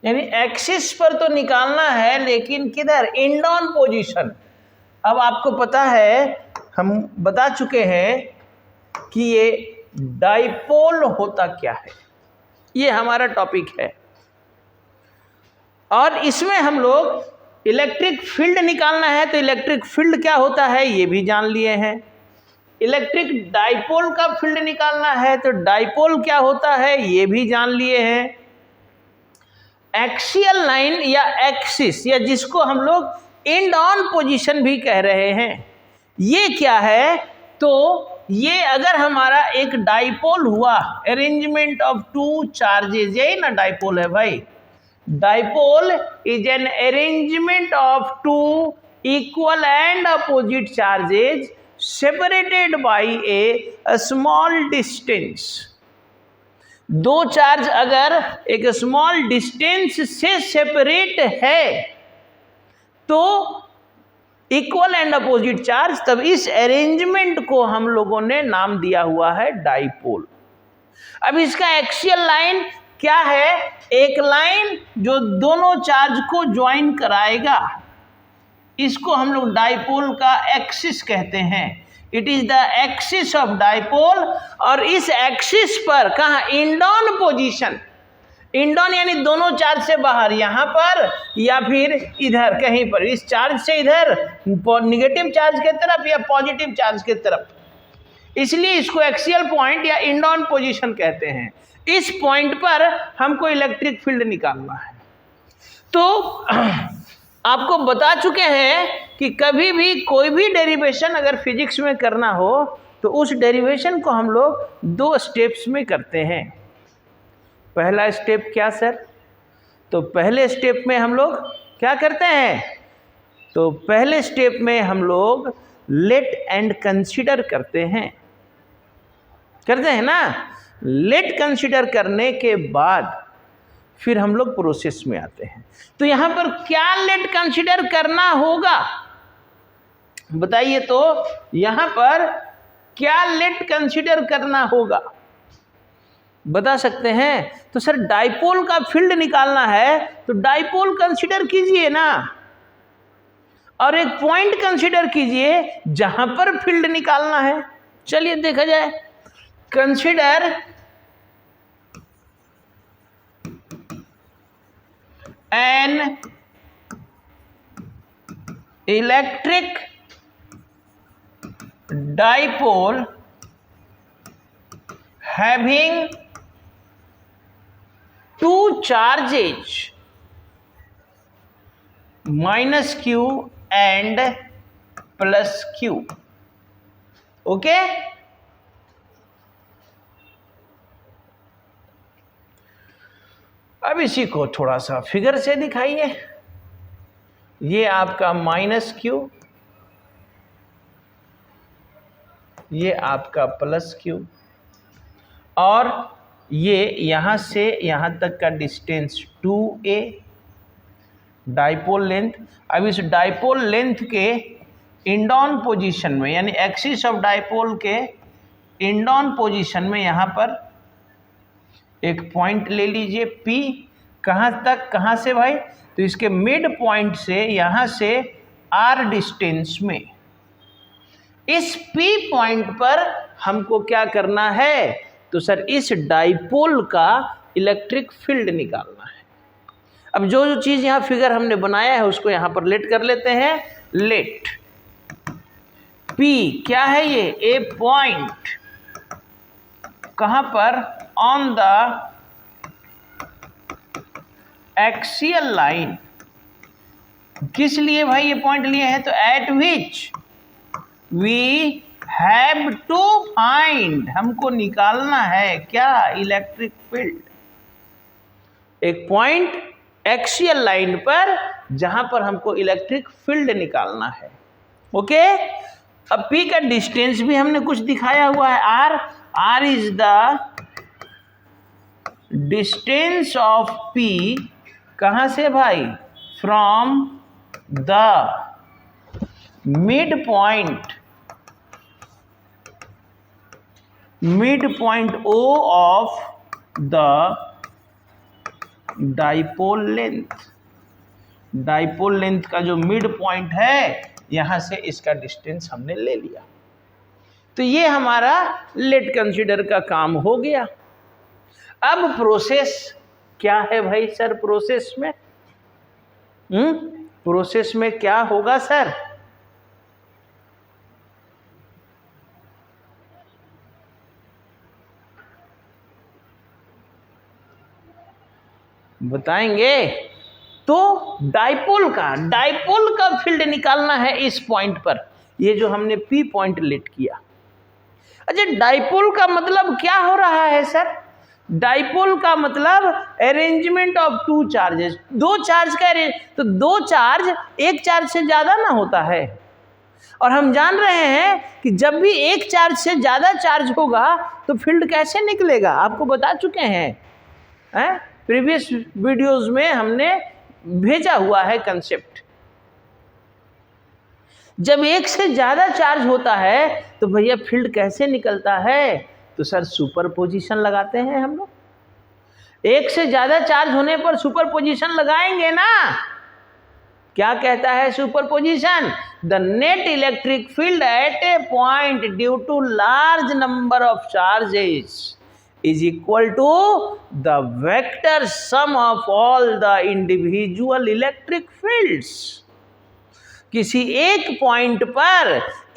यानी एक्सिस पर तो निकालना है लेकिन किधर, एंड ऑन पोजीशन। अब आपको पता है, हम बता चुके हैं कि ये डाइपोल होता क्या है। ये हमारा टॉपिक है। और इसमें हम लोग इलेक्ट्रिक फील्ड निकालना है, तो इलेक्ट्रिक फील्ड क्या होता है ये भी जान लिए हैं। इलेक्ट्रिक डाइपोल का फील्ड निकालना है, तो डाइपोल क्या होता है ये भी जान लिए हैं। एक्सियल लाइन या एक्सिस, या जिसको हम लोग एंड ऑन पोजीशन भी कह रहे हैं, ये क्या है? तो ये अगर हमारा एक डाइपोल हुआ, अरेंजमेंट ऑफ टू चार्जेज, यही ना डाइपोल है भाई। Dipole is an arrangement of two equal and opposite charges separated by a small distance. दो चार्ज अगर एक स्मॉल डिस्टेंस से सेपरेट है तो इक्वल एंड अपोजिट चार्ज, तब इस अरेंजमेंट को हम लोगों ने नाम दिया हुआ है डाइपोल। अब इसका एक्सियल लाइन क्या है? एक लाइन जो दोनों चार्ज को ज्वाइन कराएगा, इसको हम लोग डाइपोल का एक्सिस कहते हैं। It is the axis of dipole. और इस एक्सिस पर कहाँ? इंडॉन पोजीशन, इंडॉन यानी दोनों चार्ज से बाहर, यहाँ पर या फिर इधर कहीं पर, इस चार्ज से इधर निगेटिव चार्ज के तरफ या पॉजिटिव चार्ज के तरफ, इसलिए इसको एक्सियल पॉइंट या इंडॉन पोजीशन कहते हैं। इस पॉइंट पर हमको इलेक्ट्रिक फील्ड निकालना है। तो आपको बता चुके हैं कि कभी भी कोई भी डेरिवेशन अगर फिजिक्स में करना हो तो उस डेरिवेशन को हम लोग दो स्टेप्स में करते हैं। पहला स्टेप क्या सर? तो पहले स्टेप में हम लोग क्या करते हैं? तो पहले स्टेप में हम लोग लेट एंड कंसीडर करते हैं ना। लेट कंसीडर करने के बाद फिर हम लोग प्रोसेस में आते हैं। तो यहां पर क्या लेट कंसीडर करना होगा बताइए? तो यहां पर क्या लेट कंसीडर करना होगा बता सकते हैं? तो सर डाइपोल का फील्ड निकालना है तो डाइपोल कंसीडर कीजिए ना, और एक पॉइंट कंसीडर कीजिए जहां पर फील्ड निकालना है। चलिए देखा जाए। Consider N electric dipole having two charges minus q and plus q. Okay? अब इसी को थोड़ा सा फिगर से दिखाइए। ये आपका माइनस क्यू, ये आपका प्लस क्यू, और ये यहाँ से यहाँ तक का डिस्टेंस 2a डाइपोल लेंथ। अब इस डाइपोल लेंथ के इंडॉन पोजीशन में, यानी एक्सिस ऑफ डाइपोल के इंडॉन पोजीशन में यहाँ पर एक पॉइंट ले लीजिए P। कहाँ तक? कहाँ से भाई? तो इसके मिड पॉइंट से यहाँ से R डिस्टेंस में, इस P पॉइंट पर हमको क्या करना है? तो सर इस डाइपोल का इलेक्ट्रिक फील्ड निकालना है। अब जो जो चीज़ यहाँ फिगर हमने बनाया है उसको यहाँ पर लेट कर लेते हैं। लेट P क्या है? ये ए पॉइंट, कहाँ पर? On the axial line. किस लिए भाई ये पॉइंट लिए हैं? तो at which we have to find, हमको निकालना है क्या? Electric field. एक पॉइंट एक्सियल लाइन पर जहां पर हमको इलेक्ट्रिक फील्ड निकालना है। ओके? अब P का डिस्टेंस भी हमने कुछ दिखाया हुआ है। R is the distance of P, कहां से भाई? From the mid point O of the dipole length. Dipole length का जो मिड पॉइंट है, यहां से इसका डिस्टेंस हमने ले लिया। तो ये हमारा लेट कंसीडर का काम हो गया। अब प्रोसेस क्या है भाई सर? प्रोसेस में प्रोसेस में क्या होगा सर? बताएंगे? तो डाइपोल का फील्ड निकालना है इस पॉइंट पर, ये जो हमने पी पॉइंट लेट किया। अच्छा, डाइपोल का मतलब क्या हो रहा है सर? डाइपोल का मतलब अरेंजमेंट ऑफ टू चार्जेस, दो चार्ज का तो दो चार्ज एक चार्ज से ज्यादा ना होता है, और हम जान रहे हैं कि जब भी एक चार्ज से ज्यादा चार्ज होगा तो फील्ड कैसे निकलेगा, आपको बता चुके हैं प्रीवियस वीडियोस में हमने भेजा हुआ है कंसेप्ट। जब एक से ज्यादा चार्ज होता है तो भैया फील्ड कैसे निकलता है? तो सर सुपरपोजिशन लगाते हैं हम लोग। एक से ज्यादा चार्ज होने पर सुपरपोजिशन लगाएंगे ना। क्या कहता है superposition? The net electric field at a point due to large number of charges is equal to the vector sum of all the individual electric fields। किसी एक पॉइंट पर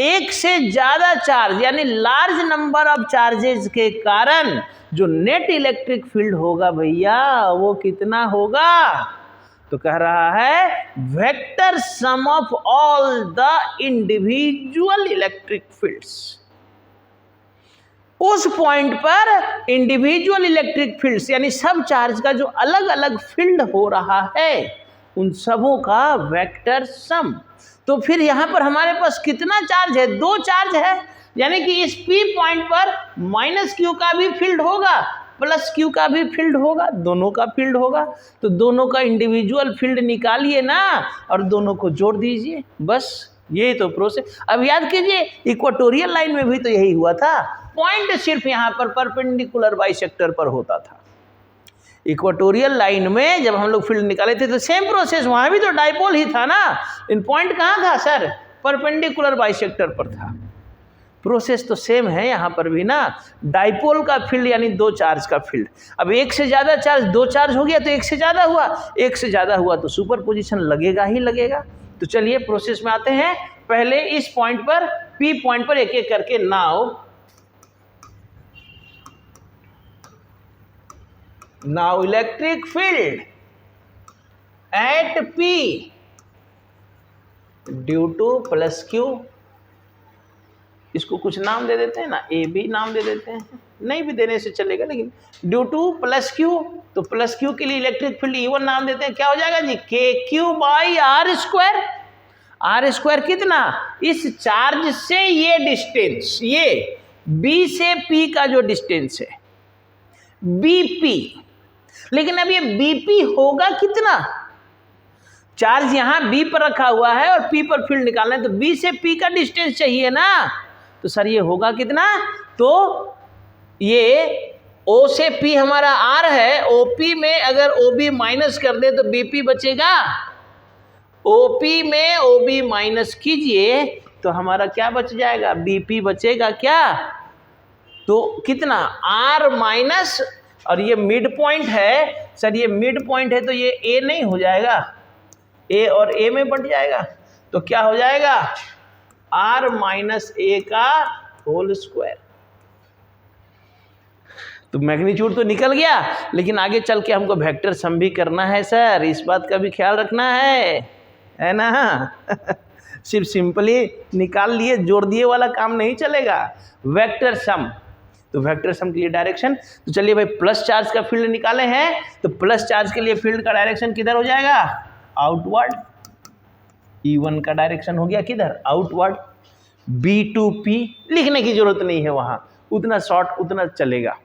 एक से ज्यादा चार्ज यानी लार्ज नंबर ऑफ चार्जेस के कारण जो नेट इलेक्ट्रिक फील्ड होगा भैया वो कितना होगा? तो कह रहा है vector sum of all the individual electric fields. उस पॉइंट पर इंडिविजुअल इलेक्ट्रिक फील्ड्स यानी सब चार्ज का जो अलग अलग फील्ड हो रहा है उन सबों का वेक्टर सम। तो फिर यहां पर हमारे पास कितना चार्ज है? दो चार्ज है, यानी कि इस P पॉइंट पर माइनस Q का भी फील्ड होगा प्लस Q का भी फील्ड होगा, दोनों का फील्ड होगा। तो दोनों का इंडिविजुअल फील्ड निकालिए ना और दोनों को जोड़ दीजिए, बस यही तो प्रोसेस। अब याद कीजिए इक्वेटोरियल लाइन में भी तो यही हुआ था, पॉइंट सिर्फ यहाँ पर परपेंडिकुलर बाइसेक्टर पर होता था। इक्वेटोरियल लाइन में जब हम लोग फील्ड निकाले थे तो सेम प्रोसेस, वहां भी तो डाइपोल ही था ना। इन पॉइंट कहाँ था सर? परपेंडिकुलर बाइसेक्टर पर था। प्रोसेस तो सेम है यहाँ पर भी ना। डाइपोल का फील्ड यानी दो चार्ज का फील्ड। अब एक से ज्यादा चार्ज, दो चार्ज हो गया तो एक से ज्यादा हुआ, एक से ज्यादा हुआ तो सुपरपोजिशन लगेगा ही लगेगा। तो चलिए प्रोसेस में आते हैं। पहले इस पॉइंट पर P पॉइंट पर एक एक करके now electric field at P due two plus Q, इसको कुछ नाम दे देते हैं ना, ए भी नाम दे देते हैं, नहीं भी देने से चलेगा, लेकिन ड्यू टू प्लस Q, तो प्लस Q के लिए इलेक्ट्रिक फील्ड E1 नाम देते हैं। क्या हो जाएगा जी? KQ by R square. R square कितना? इस चार्ज से ये डिस्टेंस, ये B से P का जो डिस्टेंस है BP, लेकिन अब ये BP होगा कितना? चार्ज यहां B पर रखा हुआ है और P पर फील्ड निकालना है, तो B से P का डिस्टेंस चाहिए ना। तो सर ये होगा कितना? तो ये O से P हमारा R है, OP में अगर OB माइनस कर दे तो BP बचेगा। OP में OB माइनस कीजिए तो हमारा क्या बच जाएगा? BP बचेगा क्या? तो कितना? R माइनस, और ये मिड पॉइंट है सर, ये मिड पॉइंट है तो ये A नहीं हो जाएगा, A और A में बढ़ जाएगा, तो क्या हो जाएगा? R माइनस A का होल स्क्वायर। तो मैग्नीट्यूड तो निकल गया, लेकिन आगे चल के हमको वेक्टर सम भी करना है सर, इस बात का भी ख्याल रखना है ना। सिर्फ सिंपली निकाल लिए जोड़ दिए वाला काम नहीं चलेगा, वेक्टर सम। तो वेक्टर सम के लिए डायरेक्शन, तो चलिए भाई प्लस चार्ज का फील्ड निकाले हैं, तो प्लस चार्ज के लिए फील्ड का डायरेक्शन किधर हो जाएगा? आउटवर्ड। E1 का डायरेक्शन हो गया किधर? आउटवर्ड। B to P लिखने की जरूरत नहीं है, वहां उतना शॉर्ट उतना चलेगा,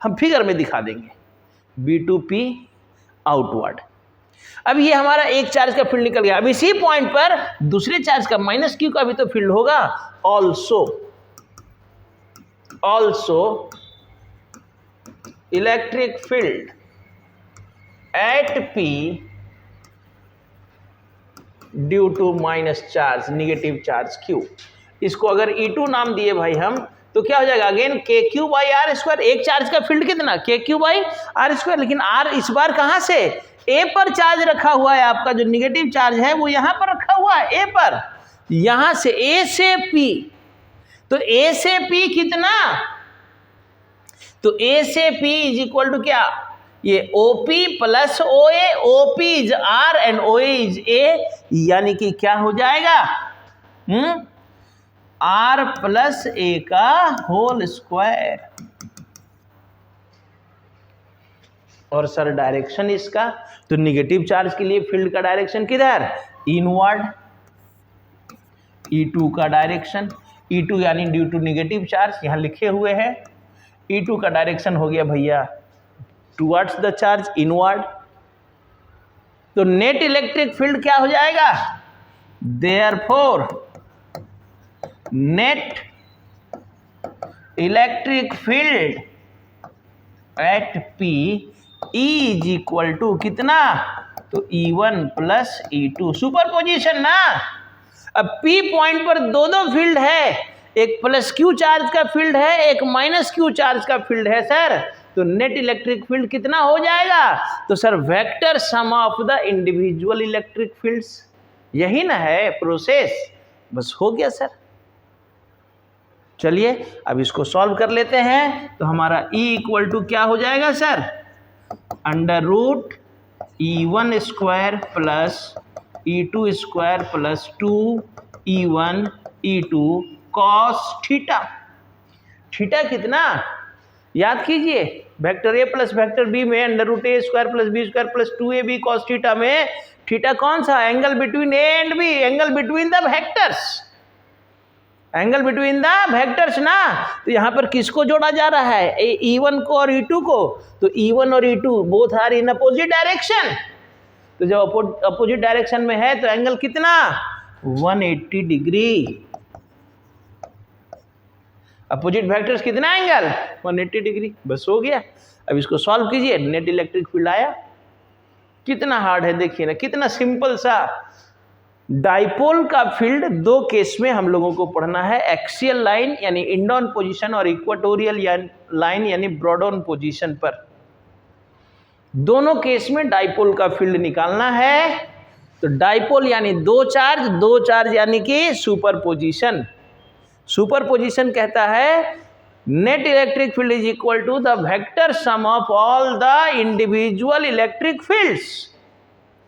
हम फिगर में दिखा देंगे। B to P outward. अब ये हमारा एक चार्ज का फील्ड निकल गया। अब इसी पॉइंट पर दूसरे चार्ज का माइनस Q का भी तो फील्ड होगा। Also electric field at P due to minus charge, negative charge Q। इसको अगर E2 नाम दिए भाई हम, तो क्या हो जाएगा अगेन के क्यू बाई आर स्क्वायर। एक चार्ज का फील्ड कितना के क्यू बाई आर स्क्वायर, लेकिन आर इस बार कहां से ए पर चार्ज रखा हुआ है, आपका जो निगेटिव चार्ज है वो यहां पर रखा हुआ है ए पर, यहां से ए से पी, तो ए से पी कितना, तो ए से पी इज इक्वल टू क्या, ये OP plus OA, OP is R and OA is A, यानी कि क्या हो जाएगा R प्लस A का होल स्क्वायर। और सर डायरेक्शन इसका, तो निगेटिव चार्ज के लिए फील्ड का डायरेक्शन किधर, इनवर्ड, E2 का डायरेक्शन, E2 यानी ड्यू टू निगेटिव चार्ज यहां लिखे हुए हैं, E2 का डायरेक्शन हो गया भैया टुवर्ड्स द चार्ज, इनवर्ड। तो नेट इलेक्ट्रिक फील्ड क्या हो जाएगा, therefore net electric field at P is equal to कितना, तो E1 plus E2, super position ना। अब P पॉइंट पर दो फील्ड है, एक प्लस क्यू चार्ज का फील्ड है, एक माइनस क्यू चार्ज का फील्ड है सर, तो नेट इलेक्ट्रिक फील्ड कितना हो जाएगा, तो sir vector sum of the individual electric fields, यही ना है प्रोसेस, बस हो गया सर। चलिए अब इसको सॉल्व कर लेते हैं, तो हमारा E इक्वल टू क्या हो जाएगा sir, under root E1 square plus E2 square plus 2E1 E2 cos theta. Theta कितना याद कीजिए, vector a plus vector b में under root a square plus B square plus 2ab cos theta में theta कौन सा, angle between a and b, angle between the vectors, angle between the vectors ना। तो यहां पर किसको जोड़ा जा रहा है, E1 को और E2 को, तो E1 और E2 both are in opposite direction, तो जब अपोजिट डायरेक्शन में है तो एंगल कितना 180 डिग्री, अपोजिट वेक्टर्स कितना एंगल 180 डिग्री, बस हो गया। अब इसको सॉल्व कीजिए, नेट इलेक्ट्रिक फील्ड आया। कितना हार्ड है देखिए ना, कितना सिंपल सा। डाइपोल का फील्ड दो केस में हम लोगों को पढ़ना है, एक्सियल लाइन यानी इंड ऑन पोजीशन और इक्वेटोरियल लाइन यानी ब्रॉड ऑन पोजीशन पर, दोनों केस में डाइपोल का फील्ड निकालना है। तो डाइपोल यानी दो चार्ज यानी कि सुपरपोजिशन, सुपरपोजिशन कहता है net electric field is equal to the vector sum of all the individual electric fields.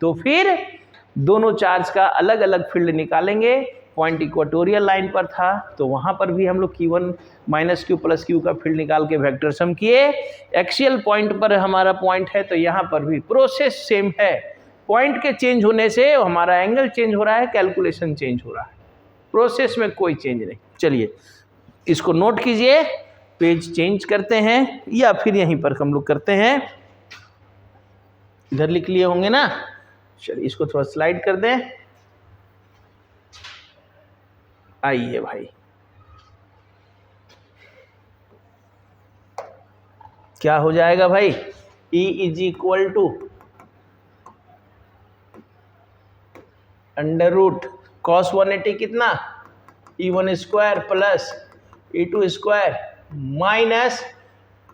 तो फिर दोनों चार्ज का अलग अलग फील्ड निकालेंगे। पॉइंट इक्वेटोरियल लाइन पर था तो वहां पर भी हम लोग Q1 minus Q plus Q का फील्ड निकाल के वेक्टर सम किए। एक्सियल पॉइंट पर हमारा पॉइंट है तो यहाँ पर भी प्रोसेस सेम है, पॉइंट के चेंज होने से हमारा एंगल चेंज हो रहा है, कैलकुलेशन चेंज हो रहा है, प्रोसेस में कोई चेंज नहीं। चलिए इसको नोट कीजिए, पेज चेंज करते हैं या फिर यहीं पर हम लोग करते हैं, इधर लिख लिए होंगे ना। चलिए इसको थोड़ा स्लाइड कर दें, आइए भाई क्या हो जाएगा भाई, E is equal to under root cos 180 कितना E1 square plus E2 square minus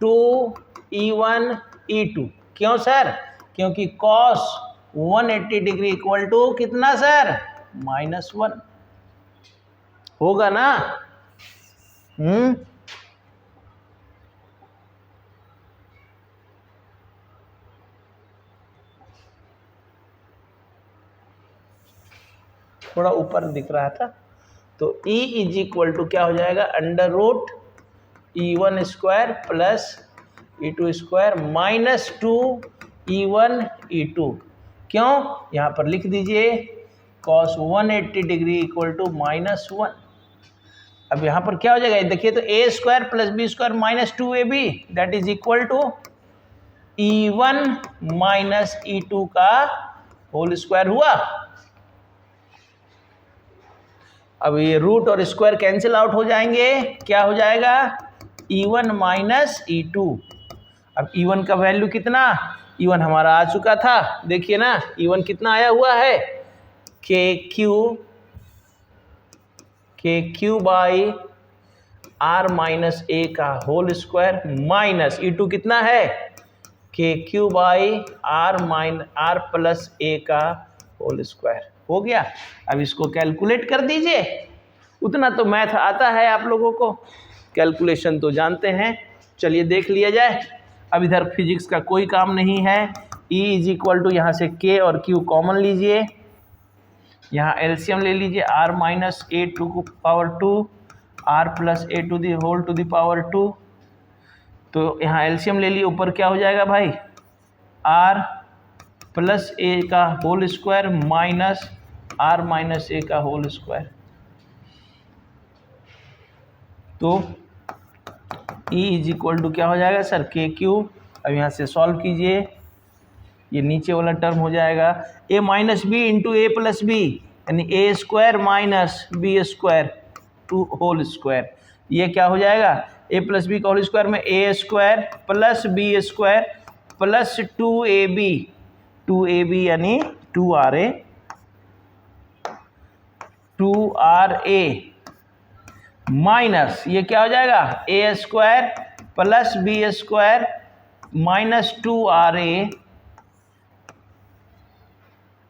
2E1 E2। क्यों सर, क्योंकि कॉस 180 डिग्री इक्वल टू कितना सर -1 होगा ना। थोड़ा ऊपर दिख रहा था। तो E इज इक्वल टू क्या हो जाएगा, under root E1 square plus E2 square minus 2E1 E2। क्यों, यहाँ पर लिख दीजिए cos 180 डिग्री इक्वल टू -1। अब यहाँ पर क्या हो जाएगा देखिए, तो a square plus B square minus 2ab that is equal to E1 minus E2 का होल स्क्वायर हुआ। अब ये रूट और स्क्वायर कैंसिल आउट हो जाएंगे, क्या हो जाएगा E1 माइनस E2। अब E1 का वैल्यू कितना, E1 हमारा आ चुका था, देखिए ना E1 कितना आया हुआ है KQ by r minus a का होल स्क्वायर माइनस E2 कितना है KQ by r plus a का होल स्क्वायर। हो गया। अब इसको कैलकुलेट कर दीजिए। उतना तो मैथ आता है आप लोगों को, कैलकुलेशन तो जानते हैं। चलिए देख लिया जाए। अब इधर फिजिक्स का कोई काम नहीं है। E इज इक्वल टू यहाँ से K और Q कॉमन लीजिए, यहाँ एलसीएम ले लीजिए, r माइनस ए टू को power 2 r plus A to the whole to the power 2। तो यहाँ एलसीएम ले लिए, ऊपर क्या हो जाएगा भाई r प्लस ए का whole square minus r minus a का होल स्क्वायर। तो E इज इक्वल टू क्या हो जाएगा सर KQ। अब यहाँ से सॉल्व कीजिए, ये नीचे वाला टर्म हो जाएगा a minus b into a plus b, यानी a square minus b square two whole square. ये क्या हो जाएगा a प्लस बी का होल स्क्वायर में a square plus B square plus 2ab यानी 2ra माइनस ये क्या हो जाएगा a square plus B square minus 2ra।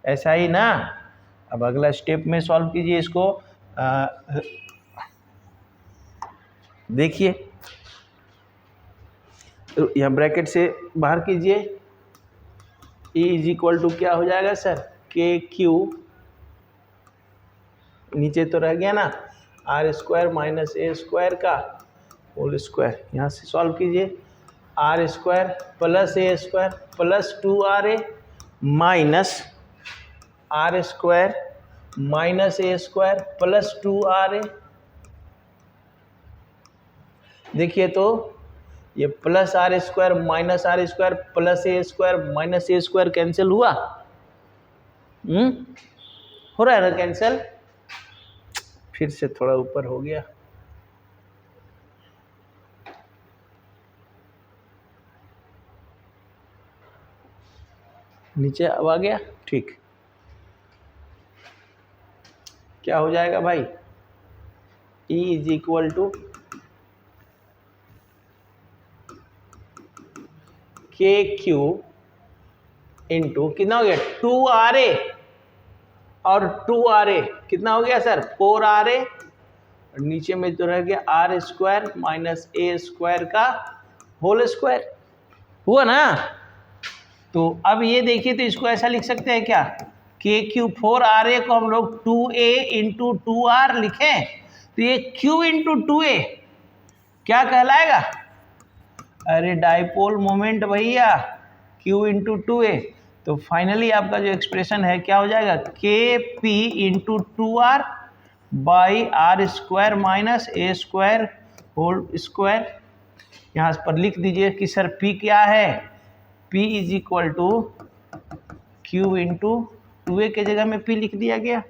ऐसा ही ना। अब अगला स्टेप में सॉल्व कीजिए इसको। देखिए यहाँ ब्रैकेट से बाहर कीजिए। E इज इक्वल टू क्या हो जाएगा सर KQ, नीचे तो रह गया ना r स्क्वायर माइनस ए स्क्वायर का होल स्क्वायर। यहाँ से सॉल्व कीजिए, r square plus a square plus 2ra minus r square minus A square plus 2ra। देखिए तो ये plus r square minus r square plus a square minus A square cancel हुआ। हो रहा है ना कैंसिल। फिर से थोड़ा ऊपर हो गया। नीचे अब आ गया। ठीक, क्या हो जाएगा भाई E is equal to KQ into कितना हो गया 2ra और 2ra कितना हो गया सर 4ra, और नीचे में तो रह गया r स्क्वायर माइनस ए स्क्वायर का होल स्क्वायर। हुआ ना। तो अब ये देखिए तो इसको ऐसा लिख सकते हैं क्या KQ 4ra को हम लोग 2a इंटू 2r लिखें तो ये Q इंटू 2a क्या कहलाएगा। अरे डाइपोल मोमेंट भैया Q इंटू 2a। तो फाइनली आपका जो एक्सप्रेशन है क्या हो जाएगा KP into 2r by R square minus A square whole square. यहाँ पर लिख दीजिए कि सर P क्या है, P is equal to Q into 2a के जगह में P लिख दिया गया।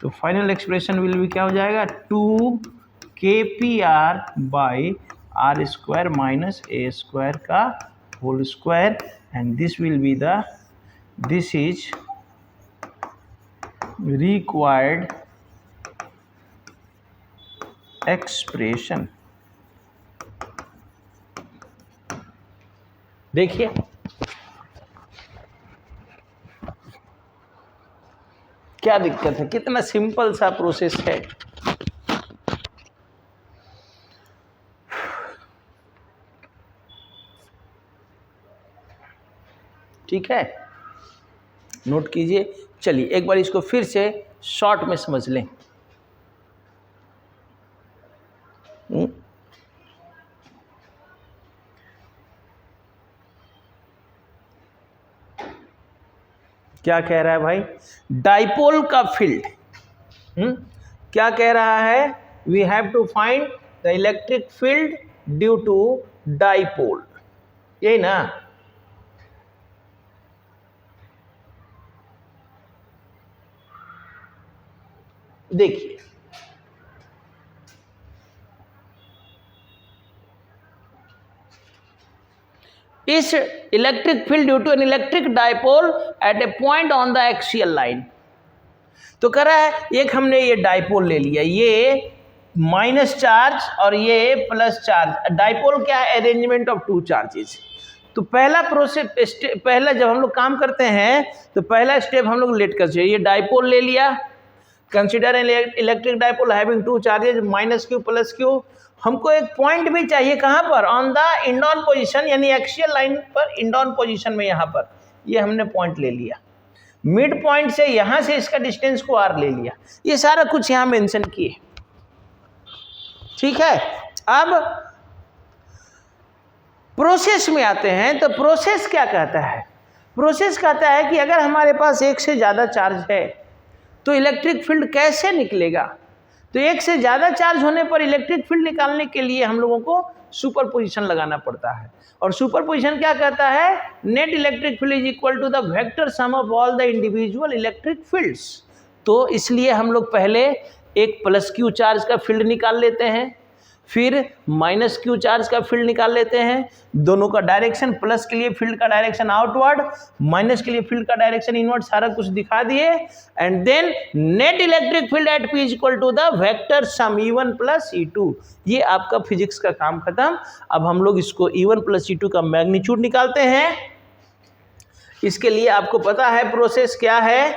तो फाइनल एक्सप्रेशन विल भी क्या हो जाएगा 2kpr by R square minus A square का whole square, and this will be the this is required expression. देखिए क्या दिक्कत है, कितना सिंपल सा प्रोसेस है। ठीक है, नोट कीजिए। चलिए एक बार इसको फिर से शॉर्ट में समझ लें। क्या कह रहा है भाई, डाइपोल का फील्ड क्या कह रहा है, we have to find the electric field due to dipole, यही ना। देखिए इस electric field due to an electric dipole at a point on the axial line. तो कह रहा है एक हमने ये डाइपोल ले लिया, ये माइनस चार्ज और ये प्लस चार्ज। डाइपोल क्या है? Arrangement of two charges. तो पहला प्रोसेस, पहला जब हम लोग काम करते हैं तो पहला स्टेप हम लोग लेट कर चाहिए। ये डाइपोल ले लिया, consider N electric dipole having two charges minus Q plus Q. हमको एक पॉइंट भी चाहिए, कहाँ पर? ऑन द इंडॉन पोजीशन, यानी एक्सियल लाइन पर इंडॉन पोजीशन में, यहाँ पर ये हमने पॉइंट ले लिया। मिड पॉइंट से यहाँ से इसका डिस्टेंस को आर ले लिया। ये सारा कुछ यहाँ मेंशन किए, ठीक है। अब प्रोसेस में आते हैं तो प्रोसेस क्या कहता है? प्रोसेस कहता है कि अगर हमारे पास एक से ज़्यादा चार्ज है तो इलेक्ट्रिक फील्ड कैसे निकलेगा। तो एक से ज़्यादा चार्ज होने पर इलेक्ट्रिक फील्ड निकालने के लिए हम लोगों को सुपरपोजिशन लगाना पड़ता है। और सुपरपोजिशन क्या कहता है? Net electric field is equal to the vector sum of all the individual electric fields. तो इसलिए हम लोग पहले एक प्लस क्यू चार्ज का फील्ड निकाल लेते हैं, फिर माइनस क्यू चार्ज का फील्ड निकाल लेते हैं। दोनों का डायरेक्शन, प्लस के लिए फील्ड का डायरेक्शन आउटवर्ड, माइनस के लिए फील्ड का डायरेक्शन इनवर्ड, सारा कुछ दिखा दिए। And then net electric field at P is equal to the vector sum E1 plus E2। ये आपका फिजिक्स का काम खत्म। अब हम लोग इसको E1 प्लस E2 का मैग्नीट्यूड निकालते हैं। इसके लिए आपको पता है प्रोसेस क्या है,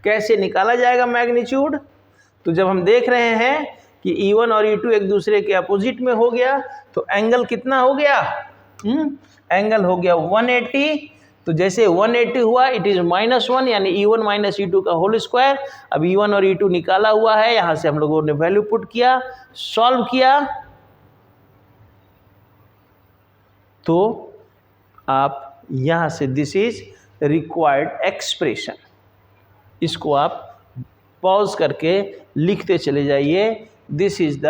कैसे निकाला जाएगा मैग्नीट्यूड। तो जब हम देख रहे हैं कि E1 और E2 एक दूसरे के अपोजिट में हो गया तो एंगल कितना हो गया? एंगल हो गया 180। तो जैसे 180 हुआ इट इज -1, यानी E1 माइनस E2 का होल स्क्वायर। अब E1 और E2 निकाला हुआ है, यहाँ से हम लोगों ने वैल्यू पुट किया, सॉल्व किया, तो आप यहाँ से दिस इज रिक्वायर्ड एक्सप्रेशन, इसको आप पॉज करके लिखते चले जाइए। This is the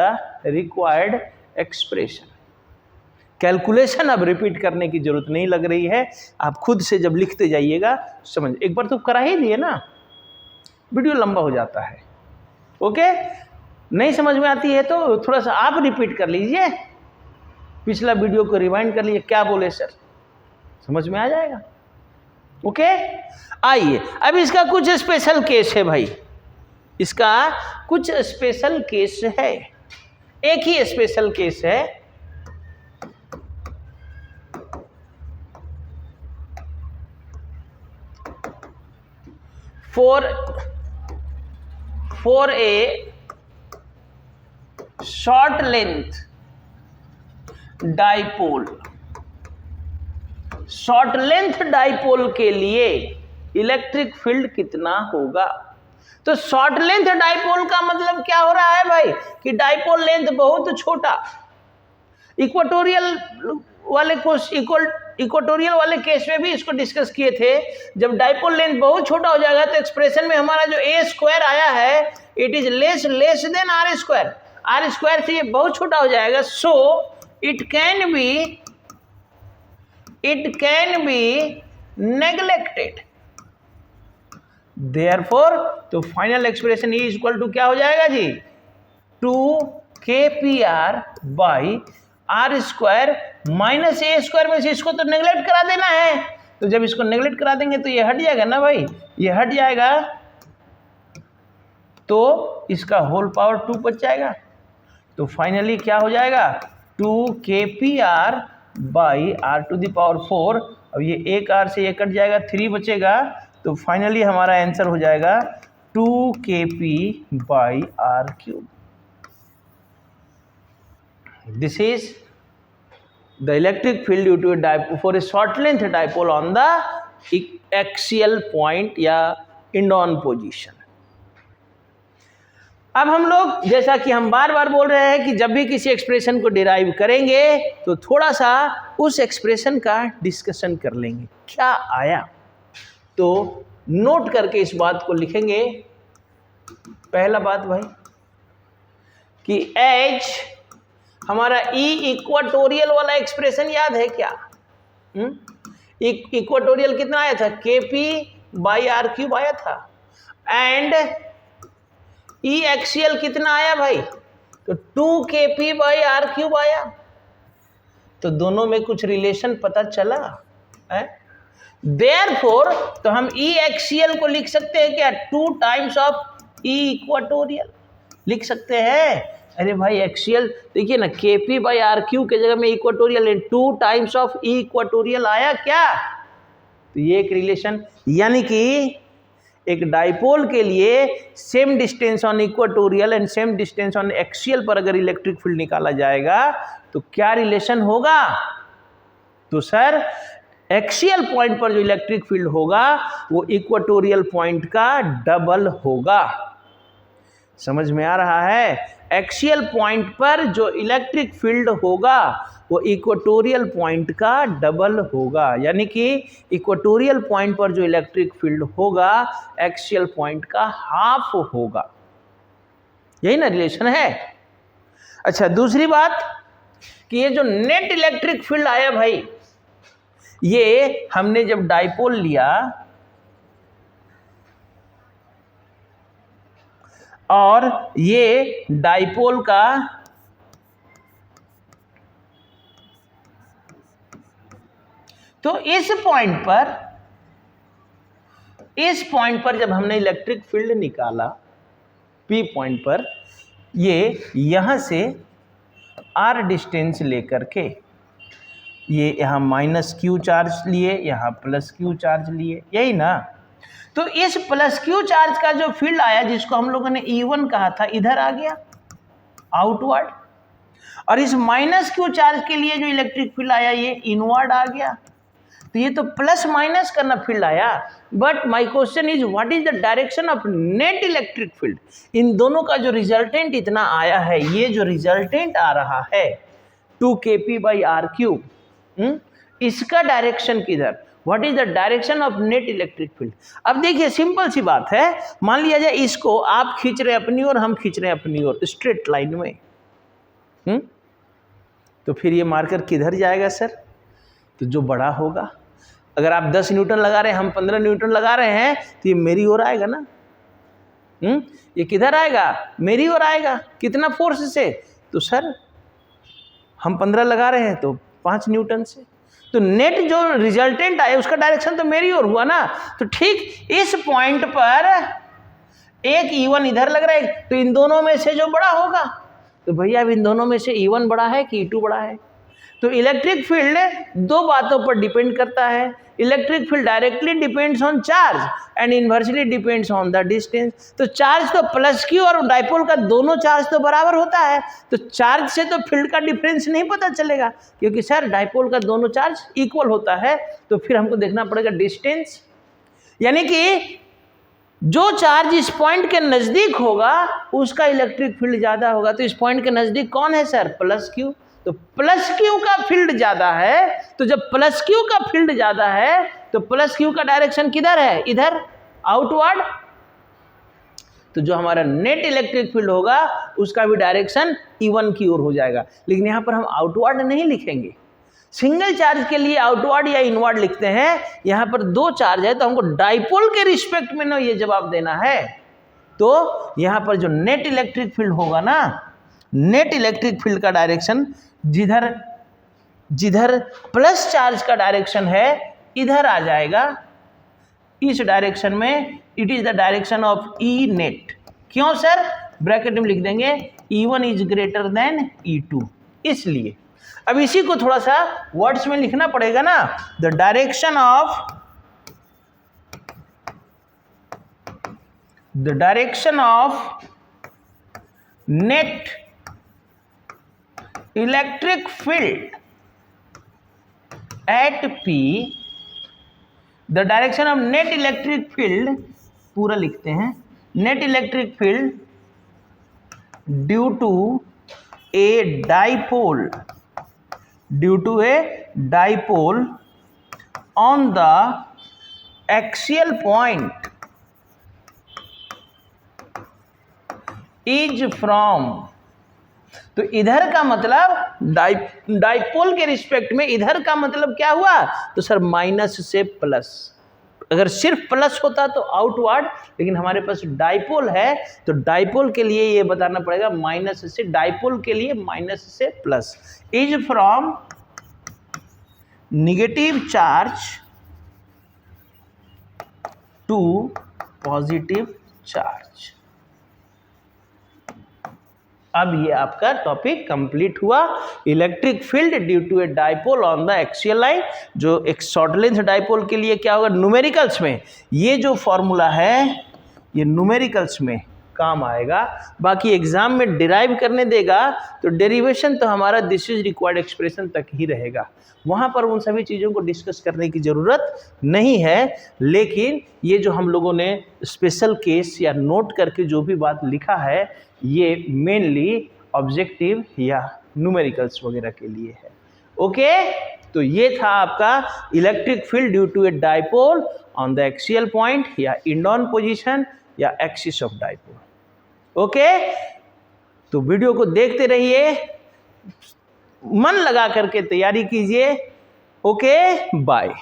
required expression. Calculation अब रिपीट करने की जरूरत नहीं लग रही है, आप खुद से जब लिखते जाइएगा समझ। एक बार तो करा ही दिए ना, वीडियो लंबा हो जाता है। ओके, नहीं समझ में आती है तो थोड़ा सा आप रिपीट कर लीजिए, पिछला वीडियो को रिवाइंड कर लीजिए, क्या बोले सर, समझ में आ जाएगा। ओके, आइए अब इसका कुछ स्पेशल केस है भाई, इसका कुछ स्पेशल केस है। एक ही स्पेशल केस है, for a short length dipole, short length dipole के लिए इलेक्ट्रिक फील्ड कितना होगा। तो शॉर्ट लेंथ डाइपोल का मतलब क्या हो रहा है भाई कि डाइपोल लेंथ बहुत छोटा। इक्वेटोरियल वाले केस में भी इसको डिस्कस किए थे। जब डाइपोल लेंथ बहुत छोटा हो जाएगा तो एक्सप्रेशन में हमारा जो ए स्क्वायर आया है it is less than R square. R square से ये बहुत छोटा हो जाएगा। So it can be neglected. Therefore तो final expression is equal to क्या हो जाएगा जी, 2kpr by R square minus A square में से इसको तो नेग्लेक्ट करा देना है। तो जब इसको नेग्लेक्ट करा देंगे तो ये हट जाएगा ना भाई, ये हट जाएगा तो इसका होल पावर 2 बच जाएगा। तो फाइनली क्या हो जाएगा, 2kpr by R to the power 4। अब ये एक आर से ये कट जाएगा, 3 बचेगा। तो फाइनली हमारा आंसर हो जाएगा 2kp by R cube. This is the electric field due to dipole for a short length dipole on the axial point या इंडॉन पोजीशन। अब हम लोग, जैसा कि हम बार बार बोल रहे हैं कि जब भी किसी एक्सप्रेशन को डिराइव करेंगे तो थोड़ा सा उस एक्सप्रेशन का डिस्कशन कर लेंगे, क्या आया। तो नोट करके इस बात को लिखेंगे। पहला बात भाई कि एच हमारा ई इक्वाटोरियल वाला एक्सप्रेशन याद है क्या? इक्वाटोरियल कितना आया था, kp बाई आर क्यूब आया था। एंड ई एक्सियल कितना आया भाई, तो 2kp बाई आर क्यूब आया। तो दोनों में कुछ रिलेशन पता चला है। देयरफॉर तो हम ई एक्सियल को लिख सकते हैं क्या, 2 टाइम्स ऑफ ई इक्वाटोरियल लिख सकते हैं। अरे भाई एक्सियल देखिए ना, केपी बाई आर क्यू के जगह में इक्वेटोरियल है, 2 टाइम्स ऑफ ई इक्वेटोरियल आया क्या? तो ये एक रिलेशन, यानी कि एक डाइपोल के लिए same distance on equatorial and same distance on axial पर अगर इलेक्ट्रिक फील्ड निकाला जाएगा तो क्या रिलेशन होगा? तो सर एक्सियल पॉइंट पर जो इलेक्ट्रिक फील्ड होगा वो इक्वेटोरियल पॉइंट का डबल होगा। समझ में आ रहा है? एक्सियल पॉइंट पर जो इलेक्ट्रिक फील्ड होगा वो इक्वेटोरियल पॉइंट का डबल होगा, यानी कि इक्वेटोरियल पॉइंट पर जो इलेक्ट्रिक फील्ड होगा एक्सियल पॉइंट का हाफ होगा। यही ना रिलेशन है। अच्छा, दूसरी बात कि ये जो नेट इलेक्ट्रिक फील्ड आया भाई, ये हमने जब डाइपोल लिया और ये डाइपोल का तो इस पॉइंट पर जब हमने इलेक्ट्रिक फील्ड निकाला पी पॉइंट पर, ये यहां से आर डिस्टेंस लेकर के ये यहाँ माइनस क्यू चार्ज लिए, यहाँ प्लस क्यू चार्ज लिए, यही ना। तो इस प्लस क्यू चार्ज का जो फील्ड आया जिसको हम लोगों ने E1 कहा था, इधर आ गया आउटवर्ड, और इस माइनस क्यू चार्ज के लिए जो इलेक्ट्रिक फील्ड आया ये इनवर्ड आ गया। तो ये तो प्लस माइनस करना फील्ड आया, but my question is what is the direction of net electric field? इन दोनों का जो रिजल्टेंट इतना आया है, ये जो रिजल्टेंट आ रहा है 2kp/r³, इसका डायरेक्शन किधर? What is the direction of net electric field? अब देखिए सिंपल सी बात है, मान लिया जाए इसको आप खींच रहे अपनी ओर, हम खींच रहे अपनी ओर स्ट्रेट लाइन में, तो फिर ये मार्कर किधर जाएगा सर? तो जो बड़ा होगा, अगर आप 10 न्यूटन लगा रहे हैं, हम 15 न्यूटन लगा रहे हैं, तो ये मेरी ओर आएगा ना। ये किधर आएगा? मेरी ओर आएगा। कितना फोर्स से? तो सर हम 15 लगा रहे हैं तो 5 न्यूटन से, तो नेट जो रिजल्टेंट आए उसका डायरेक्शन तो मेरी ओर हुआ ना। तो ठीक इस पॉइंट पर एक E1 इधर लग रहा है, तो इन दोनों में से जो बड़ा होगा, तो भैया अब इन दोनों में से E1 बड़ा है कि E2 बड़ा है? तो इलेक्ट्रिक फील्ड दो बातों पर डिपेंड करता है। Electric field directly depends on charge and inversely depends on the distance. तो चार्ज तो प्लस क्यू और डाइपोल का दोनों चार्ज तो बराबर होता है, तो चार्ज से तो फील्ड का डिफरेंस नहीं पता चलेगा, क्योंकि सर डाइपोल का दोनों चार्ज इक्वल होता है। तो फिर हमको देखना पड़ेगा डिस्टेंस, यानी कि जो चार्ज इस पॉइंट के नजदीक होगा उसका इलेक्ट्रिक फील्ड ज्यादा होगा। तो इस पॉइंट के नजदीक कौन है सर? Plus Q. तो प्लस क्यू का फील्ड ज्यादा है, तो जब प्लस क्यू का फील्ड ज्यादा है तो प्लस क्यू का डायरेक्शन किधर है? इधर आउटवर्ड। तो जो हमारा नेट इलेक्ट्रिक फील्ड होगा उसका भी डायरेक्शन E1 की ओर हो जाएगा। लेकिन यहां पर हम आउटवर्ड नहीं लिखेंगे, सिंगल चार्ज के लिए आउटवर्ड या इनवर्ड लिखते हैं। यहां पर दो चार्ज है तो हमको डाइपोल के रिस्पेक्ट में ना ये जवाब देना है। तो यहां पर जो नेट इलेक्ट्रिक फील्ड होगा ना, नेट इलेक्ट्रिक फील्ड का डायरेक्शन जिधर प्लस चार्ज का डायरेक्शन है इधर आ जाएगा। इस डायरेक्शन में it is the direction of E net. क्यों सर? ब्रैकेट में लिख देंगे E1 is greater than E2, इसलिए। अब इसी को थोड़ा सा वर्ड्स में लिखना पड़ेगा ना। The direction of net electric field at P, the direction of net electric field, पूरा लिखते हैं, net electric field due to a dipole on the axial point is from. तो इधर का मतलब डाइपोल के रिस्पेक्ट में इधर का मतलब क्या हुआ? तो सर माइनस से प्लस। अगर सिर्फ प्लस होता तो आउटवर्ड, लेकिन हमारे पास डाइपोल है तो डाइपोल के लिए ये बताना पड़ेगा माइनस से, डाइपोल के लिए माइनस से plus. Is from negative charge to positive charge. अब ये आपका टॉपिक कंप्लीट हुआ। Electric field due to a dipole on the axial line, जो एक शॉर्ट लेंथ डाइपोल के लिए क्या होगा, न्यूमेरिकल्स में ये जो फॉर्मूला है ये न्यूमेरिकल्स में काम आएगा। बाकी एग्जाम में डिराइव करने देगा तो डेरिवेशन तो हमारा दिस इज रिक्वायर्ड एक्सप्रेशन तक ही रहेगा, वहाँ पर उन सभी चीज़ों को डिस्कस करने की ज़रूरत नहीं है। लेकिन ये जो हम लोगों ने स्पेशल केस या नोट करके जो भी बात लिखा है ये मेनली ऑब्जेक्टिव या न्यूमेरिकल्स वगैरह के लिए है। ओके, तो ये था आपका electric field due to a dipole on the axial point या इंड ऑन पोजिशन या एक्सिस ऑफ डाइपोल। ओके, तो वीडियो को देखते रहिए, मन लगा करके तैयारी कीजिए। Okay, bye.